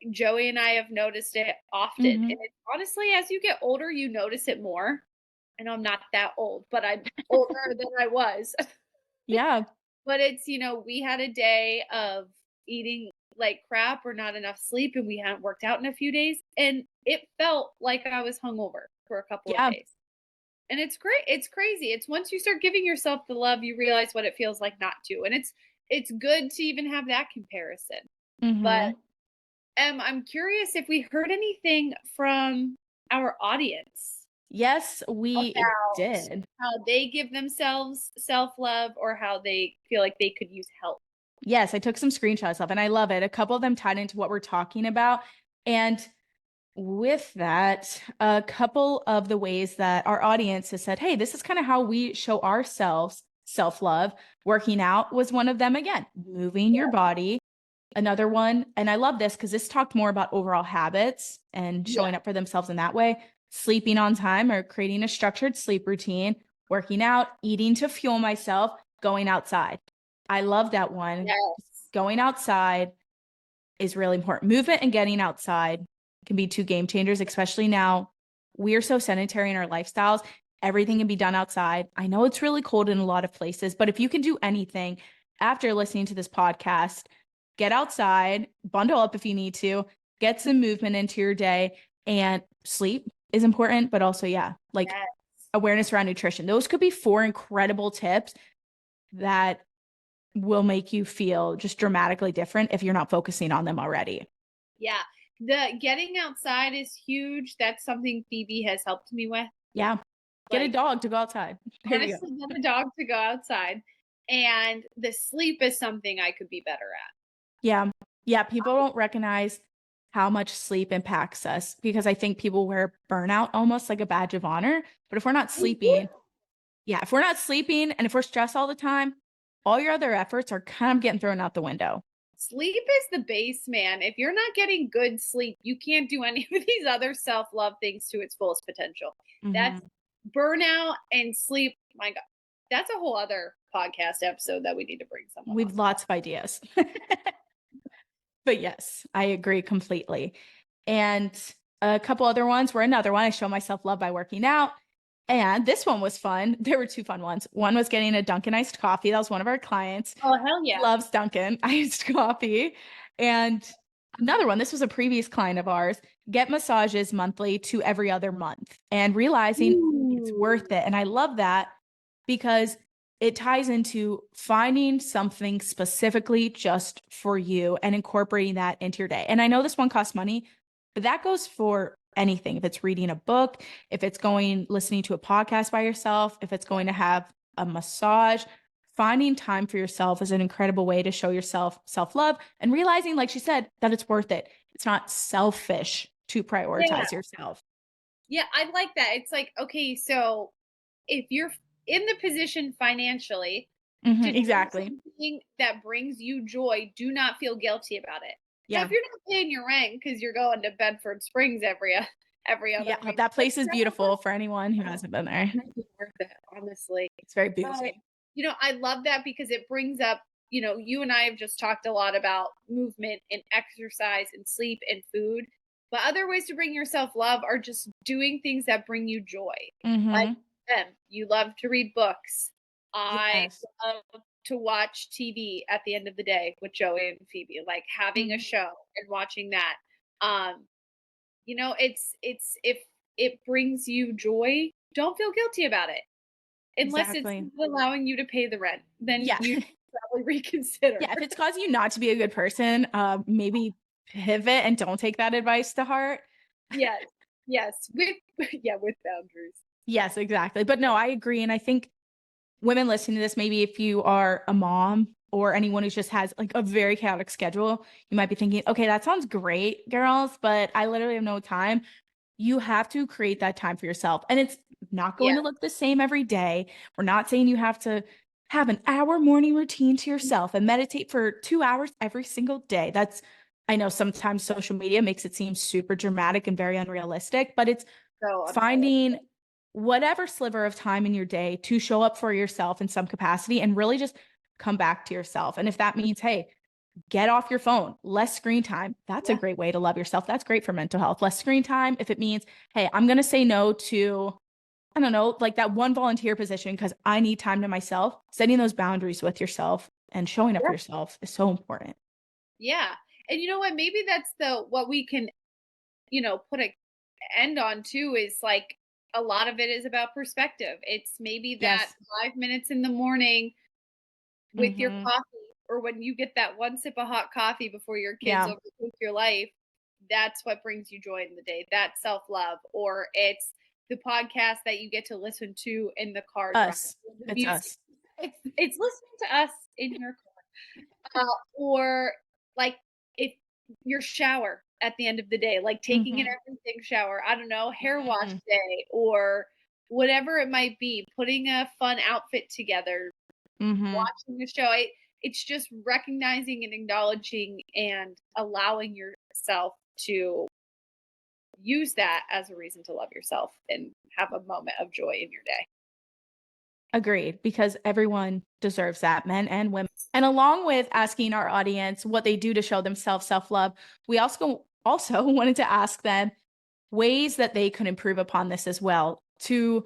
Joey and I have noticed it often. And Mm-hmm. it's honestly, as you get older, you notice it more. I know I'm not that old, but I'm older than I was. Yeah. But it's, we had a day of eating like crap or not enough sleep, and we hadn't worked out in a few days. And it felt like I was hungover for a couple of Yeah. days. And it's great. It's crazy. It's once you start giving yourself the love, you realize what it feels like not to. And it's good to even have that comparison. But Mm-hmm. I'm curious if we heard anything from our audience Yes, we about did. how they give themselves self-love or how they feel like they could use help. Yes, I took some screenshots of, and I love it. A couple of them tied into what we're talking about. And with that, a couple of the ways that our audience has said, hey, this is kind of how we show ourselves self-love. Working out was one of them again, moving your Yeah. body. Another one, and I love this because this talked more about overall habits and Yeah. showing up for themselves in that way. Sleeping on time or creating a structured sleep routine, working out, eating to fuel myself, going outside. I love that one. Yes. Going outside is really important. Movement and getting outside can be two game changers, especially now. We are so sedentary in our lifestyles. Everything can be done outside. I know it's really cold in a lot of places, but if you can do anything after listening to this podcast, get outside, bundle up if you need to, get some movement into your day, and sleep is important, but also, yeah, like Yes. awareness around nutrition. Those could be four incredible tips that will make you feel just dramatically different if you're not focusing on them already. Yeah. The getting outside is huge. That's something Phoebe has helped me with. Yeah. Get a Like, dog to go outside. There you go. honestly, get the dog to go outside. And the sleep is something I could be better at. Yeah. Yeah. People don't recognize how much sleep impacts us because I think people wear burnout almost like a badge of honor. But if we're not They do. sleeping, yeah, if we're not sleeping and if we're stressed all the time, all your other efforts are kind of getting thrown out the window. Sleep is the base, man. If you're not getting good sleep, you can't do any of these other self love things to its fullest potential. That's Mhm. burnout and sleep. My God, that's a whole other podcast episode that we need to bring someone We've on. lots of ideas. But yes, I agree completely. And a couple other ones were another one. I show myself love by working out. And this one was fun. There were two fun ones. One was getting a Dunkin' iced coffee. That was one of our clients. Oh, hell yeah. Loves Dunkin' iced coffee. And another one, this was a previous client of ours, get massages monthly to every other month and realizing it's Ooh. worth it. And I love that because it ties into finding something specifically just for you and incorporating that into your day. And I know this one costs money, but that goes for anything. If it's reading a book, if it's going listening to a podcast by yourself, if it's going to have a massage, finding time for yourself is an incredible way to show yourself self-love and realizing, like she said, that it's worth it. It's not selfish to Yeah. prioritize yourself. Yeah, I like that. It's like, okay, so if you're in the position financially to Mhm, do exactly. something that brings you joy, do not feel guilty about it. Now, if Yeah. you're not paying your rent because you're going to Bedford Springs every other Yeah. week, That like place is that beautiful for anyone who hasn't been there. might be worth it, honestly. It's very But bougie. I love that because it brings up, you and I have just talked a lot about movement and exercise and sleep and food. But other ways to bring yourself love are just doing things that bring you joy. Like Mhm. them. You love to read books. I Yes. love to watch TV at the end of the day with Joey and Phoebe, like having a Mhm. show and watching that. Um, it's if it brings you joy, don't feel guilty about it. Unless it's Exactly. not allowing you to pay the rent, then Yeah. you should probably reconsider. Yeah, if it's causing you not to be a good person, maybe pivot and don't take that advice to heart. Yes. Yes, with with boundaries. Yes, exactly. But no, I agree. And I think women listening to this, maybe if you are a mom or anyone who just has like a very chaotic schedule, you might be thinking, okay, that sounds great, girls, but I literally have no time. You have to create that time for yourself. And it's not going Yeah. to look the same every day. We're not saying you have to have an hour morning routine to yourself and meditate for 2 hours every single day. I know sometimes social media makes it seem super dramatic and very unrealistic, but it's So finding whatever sliver of time in your day to show up for yourself in some capacity and really just come back to yourself. And if that means, hey, get off your phone, less screen time, that's a yeah. great way to love yourself. That's great for mental health. Less screen time. If it means, hey, I'm going to say no to, I don't know, like that one volunteer position because I need time to myself, setting those boundaries with yourself and showing up for Yeah. yourself is so important. Yeah. And you know what? Maybe that's the what we can, put a end on too is like a lot of it is about perspective. It's maybe that Yes. 5 minutes in the morning with your Mm-hmm. coffee or when you get that one sip of hot coffee before your kids Yeah. overtake your life, that's what brings you joy in the day. That's self-love. Or it's the podcast that you get to listen to in the car driving. Us. The It's music. us. It's listening to us in your or like if your shower at the end of the day, like taking an Mm-hmm. everything shower, I don't know, hair wash Mm-hmm. day or whatever it might be, putting a fun outfit together, Mm-hmm. watching the show. It's just recognizing and acknowledging and allowing yourself to use that as a reason to love yourself and have a moment of joy in your day. Agreed, because everyone deserves that, men and women. And along with asking our audience what they do to show themselves self-love, we also wanted to ask them ways that they could improve upon this as well to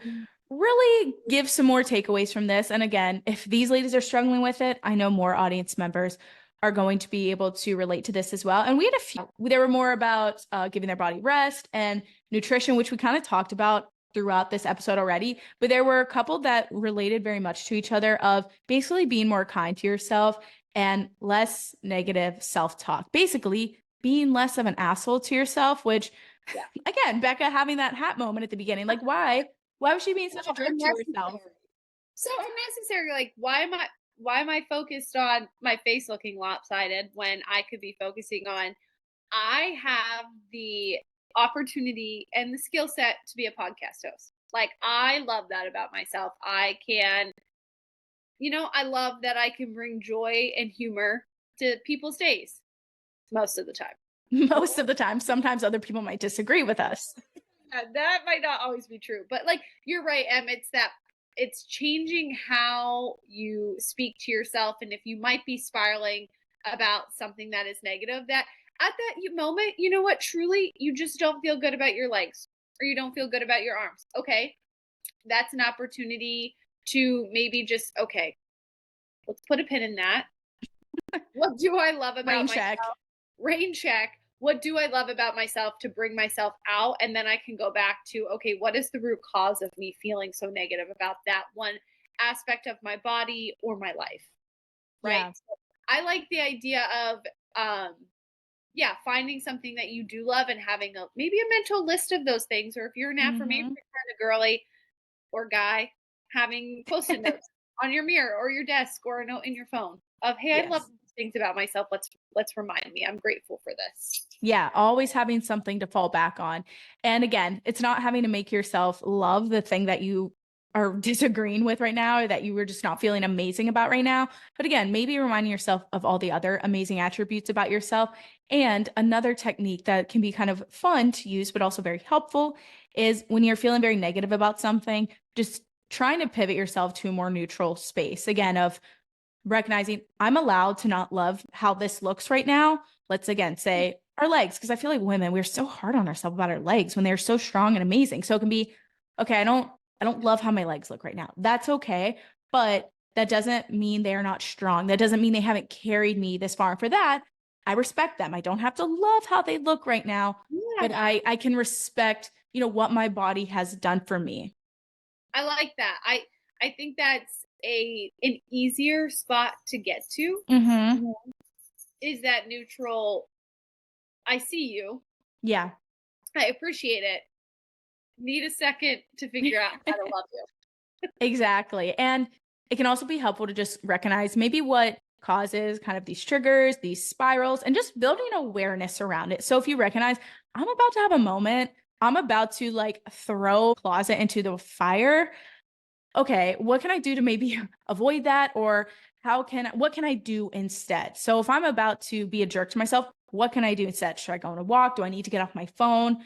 really give some more takeaways from this. And again, if these ladies are struggling with it, I know more audience members are going to be able to relate to this as well. And we had a few, they were more about giving their body rest and nutrition, which we kind of talked about throughout this episode already. But there were a couple that related very much to each other of basically being more kind to yourself and less negative self talk. Basically, being less of an asshole to yourself, which Yeah. again, Becca having that hat moment at the beginning, like why? Why was she being such a So jerk to herself? unnecessary. So unnecessary. Like, why am I focused on my face looking lopsided when I could be focusing on I have the opportunity and the skill set to be a podcast host. Like, I love that about myself. I love that I can bring joy and humor to people's days most of the time. Most of the time, sometimes other people might disagree with us. That might not always be true, but like you're right, Em. It's changing how you speak to yourself, and if you might be spiraling about something that is negative, that at that moment, you know what? Truly, you just don't feel good about your legs, or you don't feel good about your arms. Okay, that's an opportunity to maybe just let's put a pin in that. What do I love about Rain myself? check. Rain check. What do I love about myself to bring myself out? And then I can go back to, okay, what is the root cause of me feeling so negative about that one aspect of my body or my life? Right. Yeah. So I like the idea of, finding something that you do love and having maybe a mental list of those things. Or if you're an affirmation Mm-hmm. kind of girly or guy, having post-it notes on your mirror or your desk or a note in your phone of, hey, I love Yes. these things about myself. Let's remind me. I'm grateful for this. Yeah, always having something to fall back on. And again, it's not having to make yourself love the thing that you are disagreeing with right now or that you were just not feeling amazing about right now. But again, maybe reminding yourself of all the other amazing attributes about yourself. And another technique that can be kind of fun to use, but also very helpful, is when you're feeling very negative about something, just trying to pivot yourself to a more neutral space. Again, of recognizing I'm allowed to not love how this looks right now. Let's again say our legs, because I feel like women, we're so hard on ourselves about our legs when they're so strong and amazing. So it can be, okay, I don't love how my legs look right now. That's okay. But that doesn't mean they are not strong. That doesn't mean they haven't carried me this far. And for that, I respect them. I don't have to love how they look right now, Yeah, but I can respect, what my body has done for me. I like that. I think that's an easier spot to get to. Mm-hmm. Mhm. Is that neutral? I see you. Yeah. I appreciate it. need a second to figure out how to love you. Exactly. And it can also be helpful to just recognize maybe what causes kind of these triggers, these spirals, and just building awareness around it. So if you recognize, I'm about to have a moment, I'm about to like throw a closet into the fire. Okay, what can I do to maybe avoid that? Or what can I do instead? So if I'm about to be a jerk to myself, what can I do instead? Should I go on a walk? Do I need to get off my phone?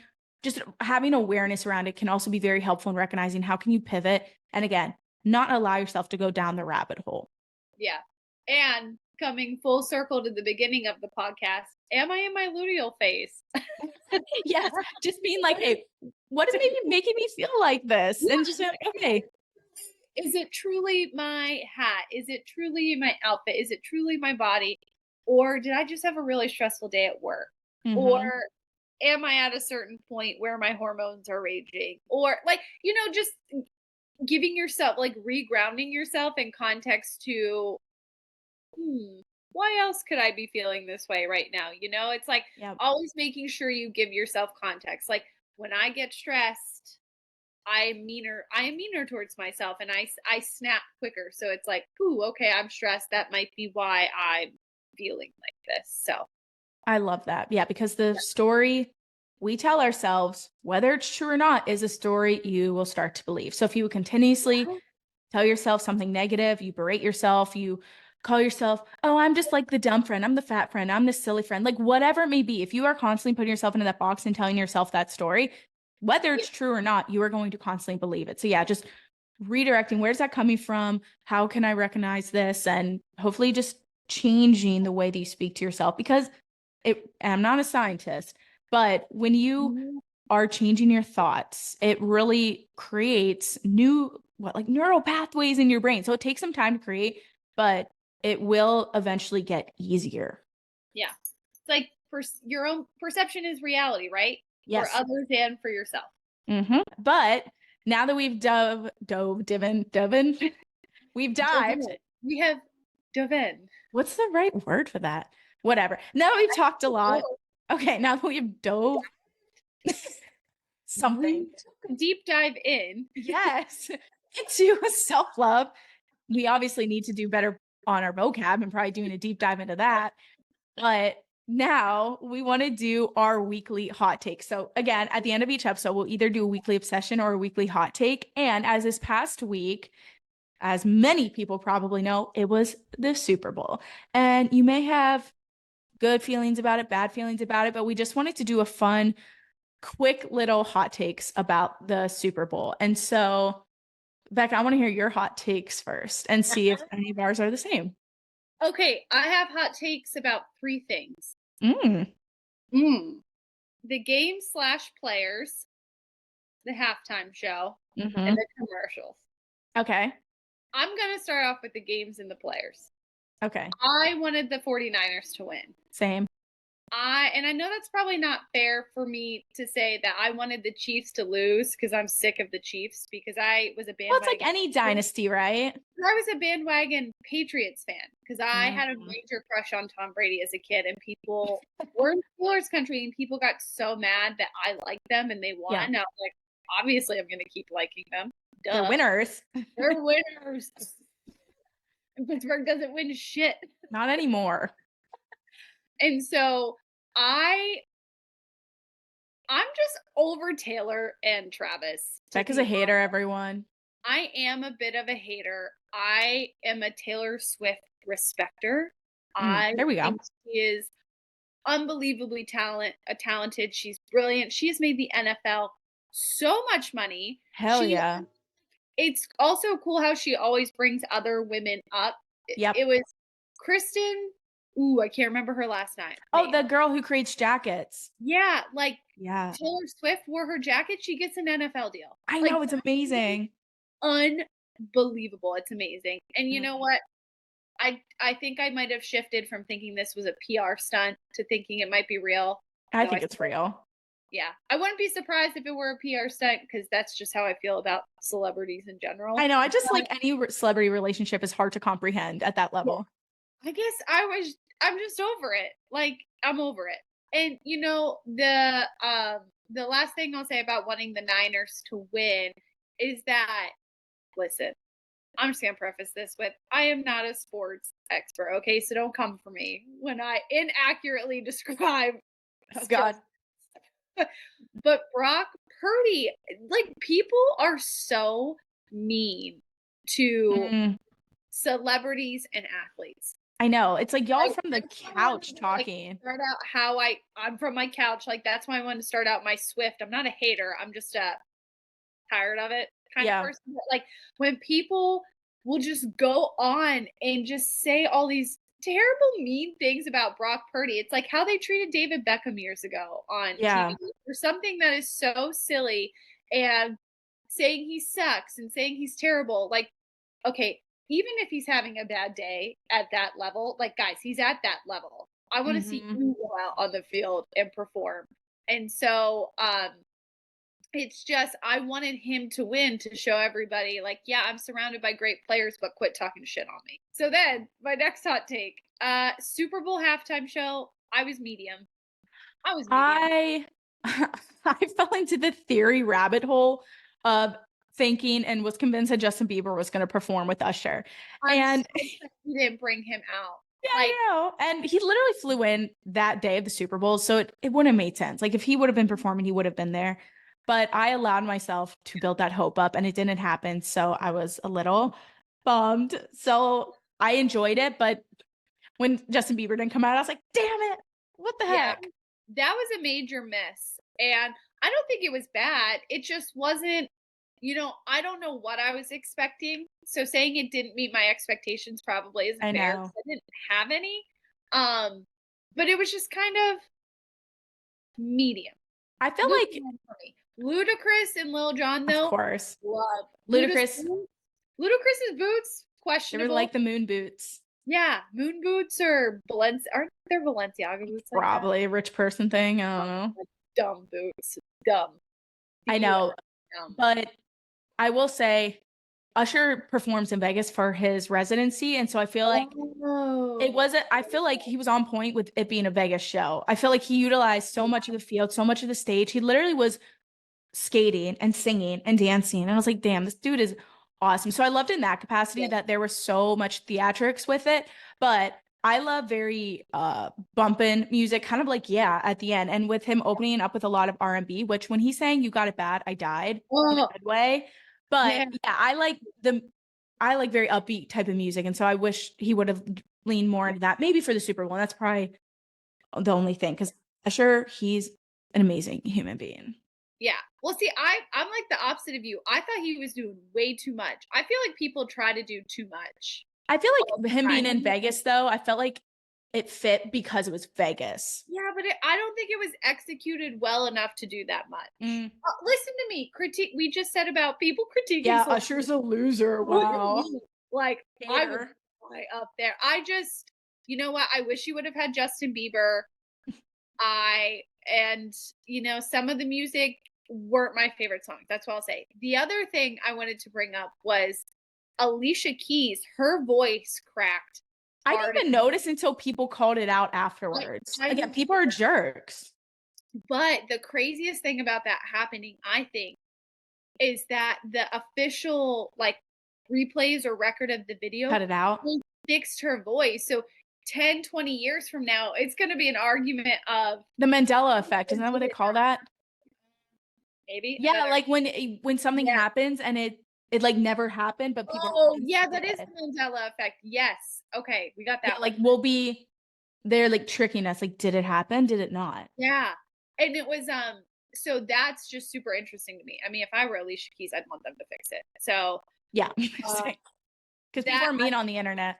Just having awareness around it can also be very helpful in recognizing how can you pivot. And again, not allow yourself to go down the rabbit hole. Yeah. And coming full circle to the beginning of the podcast, am I in my luteal phase? Yes, just being like, hey, what is maybe making me feel like this? And just be like, okay, Is it truly my hat? Is it truly my outfit? Is it truly my body? Or did I just have a really stressful day at work? Or mhm. am I at a certain point where my hormones are raging? Or like, just giving yourself like regrounding yourself in context to why else could I be feeling this way right now? It's like Yep. always making sure you give yourself context. Like when I get stressed, I am meaner towards myself, and I snap quicker. So it's like, ooh, okay, I'm stressed. That might be why I'm feeling like this. So I love that. Yeah, because the story we tell ourselves, whether it's true or not, is a story you will start to believe. So if you continuously tell yourself something negative, you berate yourself, you call yourself, oh, I'm just like the dumb friend, I'm the fat friend, I'm the silly friend, like whatever it may be, if you are constantly putting yourself into that box and telling yourself that story, whether yeah. it's true or not, you are going to constantly believe it. So yeah, just redirecting, where's that coming from? How can I recognize this? And hopefully just changing the way that you speak to yourself, because and I'm not a scientist, but when you are changing your thoughts, it really creates like neural pathways in your brain. So it takes some time to create, but it will eventually get easier. Yeah. It's like your own perception is reality, right? For Yes. others and for yourself. But now that we've we've dived. We have Doven. What's the right word for that? Whatever. Now that we've talked a lot. Okay, now that we've dove something. We took a deep dive in. Yes. Into self-love. We obviously need to do better on our vocab and probably doing a deep dive into that. But now we want to do our weekly hot take. So again, at the end of each episode, we'll either do a weekly obsession or a weekly hot take. And as this past week, as many people probably know, it was the Super Bowl. And you may have good feelings about it, bad feelings about it, but we just wanted to do a fun, quick little hot takes about the Super Bowl. And so, Becca, I want to hear your hot takes first and see if any of ours are the same. Okay, I have hot takes about 3 things. Mm. The game/players, the halftime show, Mhm. and the commercials. Okay. I'm going to start off with the games and the players. Okay. I wanted the 49ers to win. Same. And I know that's probably not fair for me to say that I wanted the Chiefs to lose because I'm sick of the Chiefs because I was a Well, it's bandwagon. like any dynasty, right? I was a bandwagon Patriots fan because I had a Mhm. major crush on Tom Brady as a kid, and people were in Steelers country, and people got so mad that I liked them and they won. Yeah. I was like, obviously, I'm going to keep liking them. Duh. They're winners. They're winners. And Pittsburgh doesn't win shit. Not anymore. And so I'm just over Taylor and Travis. Becca's a hater, everyone. I am a bit of a hater. I am a Taylor Swift respecter. There we go. think she is unbelievably talented. She's brilliant. She has made the NFL so much money. Hell yeah. It's also cool how she always brings other women up. Yep. It was Kristen. Ooh, I can't remember her last name. Oh, the girl who creates jackets. Yeah, like Yeah. Taylor Swift wore her jacket. She gets an NFL deal. I Like, know, it's amazing. Unbelievable. It's amazing. And you know Mhm. what? I think I might have shifted from thinking this was a PR stunt to thinking it might be real. I So think it's real. Yeah. I wouldn't be surprised if it were a PR stunt because that's just how I feel about celebrities in general. I know. I just like any celebrity relationship is hard to comprehend at that level. I guess I'm just over it. Like, I'm over it. And the the last thing I'll say about wanting the Niners to win is that, listen, I'm just gonna preface this with I am not a sports expert, okay? So don't come for me when I inaccurately describe Oh skills. God. But Brock Purdy, like people are so mean to Mm, celebrities and athletes. I know. It's like y'all I from the just wanted couch to like talking. start out how I'm from my couch. Like that's why I wanted to start out my Swift. I'm not a hater. I'm just a tired of it kind of Yeah. person. But like when people will just go on and just say all these terrible, mean things about Brock Purdy. It's like how they treated David Beckham years ago on Yeah. TV for something that is so silly and saying he sucks and saying he's terrible. Like, okay, even if he's having a bad day at that level, like guys, he's at that level. I want to see Hmm. you go out on the field and perform. And so it's just I wanted him to win to show everybody like, yeah, I'm surrounded by great players, but quit talking shit on me. So then my next hot take, Super Bowl halftime show, I was medium. I was medium. I I fell into the theory rabbit hole of thinking and was convinced that Justin Bieber was going to perform with Usher. I'm so And upset he didn't bring him out. yeah, Like, I know. And he literally flew in that day of the Super Bowl. So it wouldn't have made sense. Like if he would have been performing, he would have been there. But I allowed myself to build that hope up and it didn't happen. So I was a little bummed. So I enjoyed it. But when Justin Bieber didn't come out, I was like, damn it. What the yeah, heck? that was a major miss. And I don't think it was bad. It just wasn't, I don't know what I was expecting. So saying it didn't meet my expectations probably isn't I fair because know. I didn't have any. Um, but it was just kind of medium. I feel like, Lukewarm for me. Ludacris and Lil Jon of though, course, love. Ludacris, Ludacris's boots, they were like questionable. the moon boots. Yeah, moon boots or aren't there Balenciaga boots like that? Probably a rich person thing. I don't Dumb, know. like dumb boots. Dumb. I The know. dumb. But I will say Usher performs in Vegas for his residency. And so I feel like it Oh. wasn't, I feel like he was on point with it being a Vegas show. I feel like he utilized so much of the field, so much of the stage. He literally was skating and singing and dancing. And I was like, damn, this dude is awesome. So I loved in that capacity Yeah. that there was so much theatrics with it. But I love very bumping music, kind of like, yeah, at the end. And with him opening up with a lot of R&B, which when he sang You Got It Bad, I died in a Oh, good way. But yeah. yeah, I like very upbeat type of music. And so I wish he would have leaned more into that, maybe for the Super Bowl. And that's probably the only thing. Because Usher, he's an amazing human being. Yeah. Well, see, I'm like the opposite of you. I thought he was doing way too much. I feel like people try to do too much I feel all like the him being time. in Vegas, though, I felt like it fit because it was Vegas. Yeah, but I don't think it was executed well enough to do that much. Mm, Listen to me. Critique. We just said about people critiquing yeah, celebrities. Usher's a loser. Look at Wow. me. Like I would Hater. fly up there. I just, you know what? I wish you would have had Justin Bieber. And some of the music weren't my favorite songs. That's what I'll say. The other thing I wanted to bring up was Alicia Keys. Her voice cracked I didn't hard. even notice until people called it out I, afterwards. I Again, did people are jerks. But the craziest thing about that happening, I think, is that the official like replays or record of the video Cut it out. they fixed her voice. So 10, 20 years from now, it's going to be an argument of The Mandela effect. Isn't that what they call that? maybe Yeah, another. like when something Yeah. happens and it like never happened, but people are Oh, convinced yeah, it that is did. the Mandela effect. Yes. Okay, we got Yeah, that one. like they're like tricking us. Like, did it happen? Did it not? Yeah. And it was so that's just super interesting to me. I mean, if I were Alicia Keys, I'd want them to fix it. So Yeah. uh, Because people that are mean on the internet.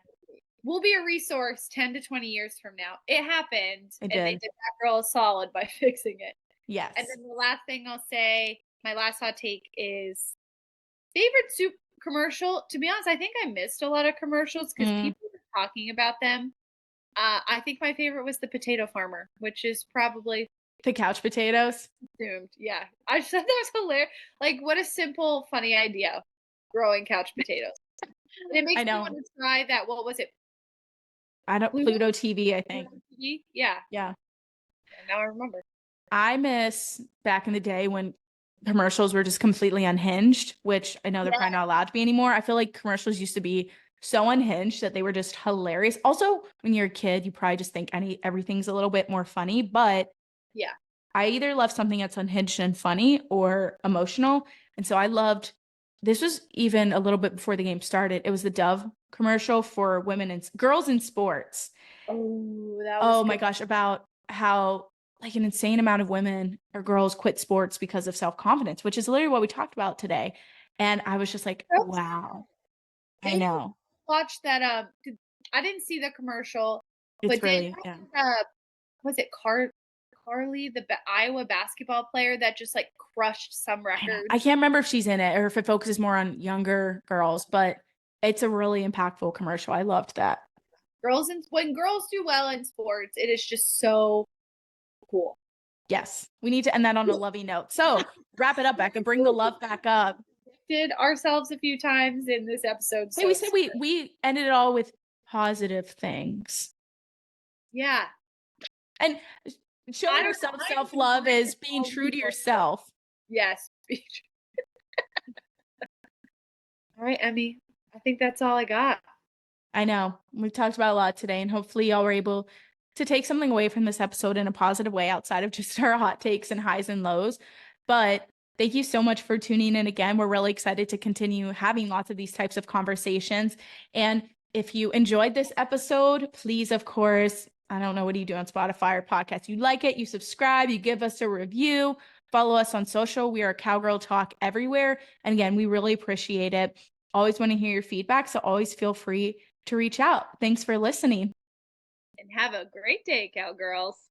will be a resource 10 to 20 years from now. It happened, It and they did. did that girl a solid by fixing it. Yes. And then the last thing I'll say, my last hot take is favorite soup commercial. To be honest, I think I missed a lot of commercials because Mm. people were talking about them. I think my favorite was the potato farmer, which is probably The couch potatoes. assumed. Yeah, I just thought that was hilarious. Like, what a simple, funny idea, growing couch potatoes. And it makes I me know. want to try that. What was it? I don't Pluto? Pluto TV, I think. TV? Yeah. Yeah. Now I remember. I miss back in the day when commercials were just completely unhinged, which I know they're probably not allowed to be anymore. I feel like commercials used to be so unhinged that they were just hilarious. Also, when you're a kid, you probably just think everything's a little bit more funny, but Yeah. I either love something that's unhinged and funny or emotional. And so I loved this was even a little bit before the game started. It was the Dove commercial for women and girls in sports. Oh, that was Oh my good. gosh, about how like an insane amount of women or girls quit sports because of self-confidence, which is literally what we talked about today. And I was just like, wow, I They know. watched that. I didn't see the commercial, It's but did really, yeah. was it Carly, the Iowa basketball player that just like crushed some I know. records? I can't remember if she's in it or if it focuses more on younger girls, but it's a really impactful commercial. I loved that. When girls do well in sports, it is just so cool. Yes, we need to end that on a lovey note. So wrap it up, Becca. Bring the love back up. Did ourselves a few times in this episode. Hey, we said we ended it all with positive things. Yeah. And showing yourself self-love is being true to yourself. Yes. All right, Emmy. I think that's all I got. I know. We've talked about a lot today, and hopefully y'all were able to take something away from this episode in a positive way outside of just our hot takes and highs and lows. But thank you so much for tuning in again. We're really excited to continue having lots of these types of conversations. And if you enjoyed this episode, please, of course, I don't know, what do you do on Spotify or podcast? You like it, you subscribe, you give us a review, follow us on social. We are Cowgirl Talk everywhere. And again, we really appreciate it. Always want to hear your feedback. So always feel free to reach out. Thanks for listening. And have a great day, cowgirls.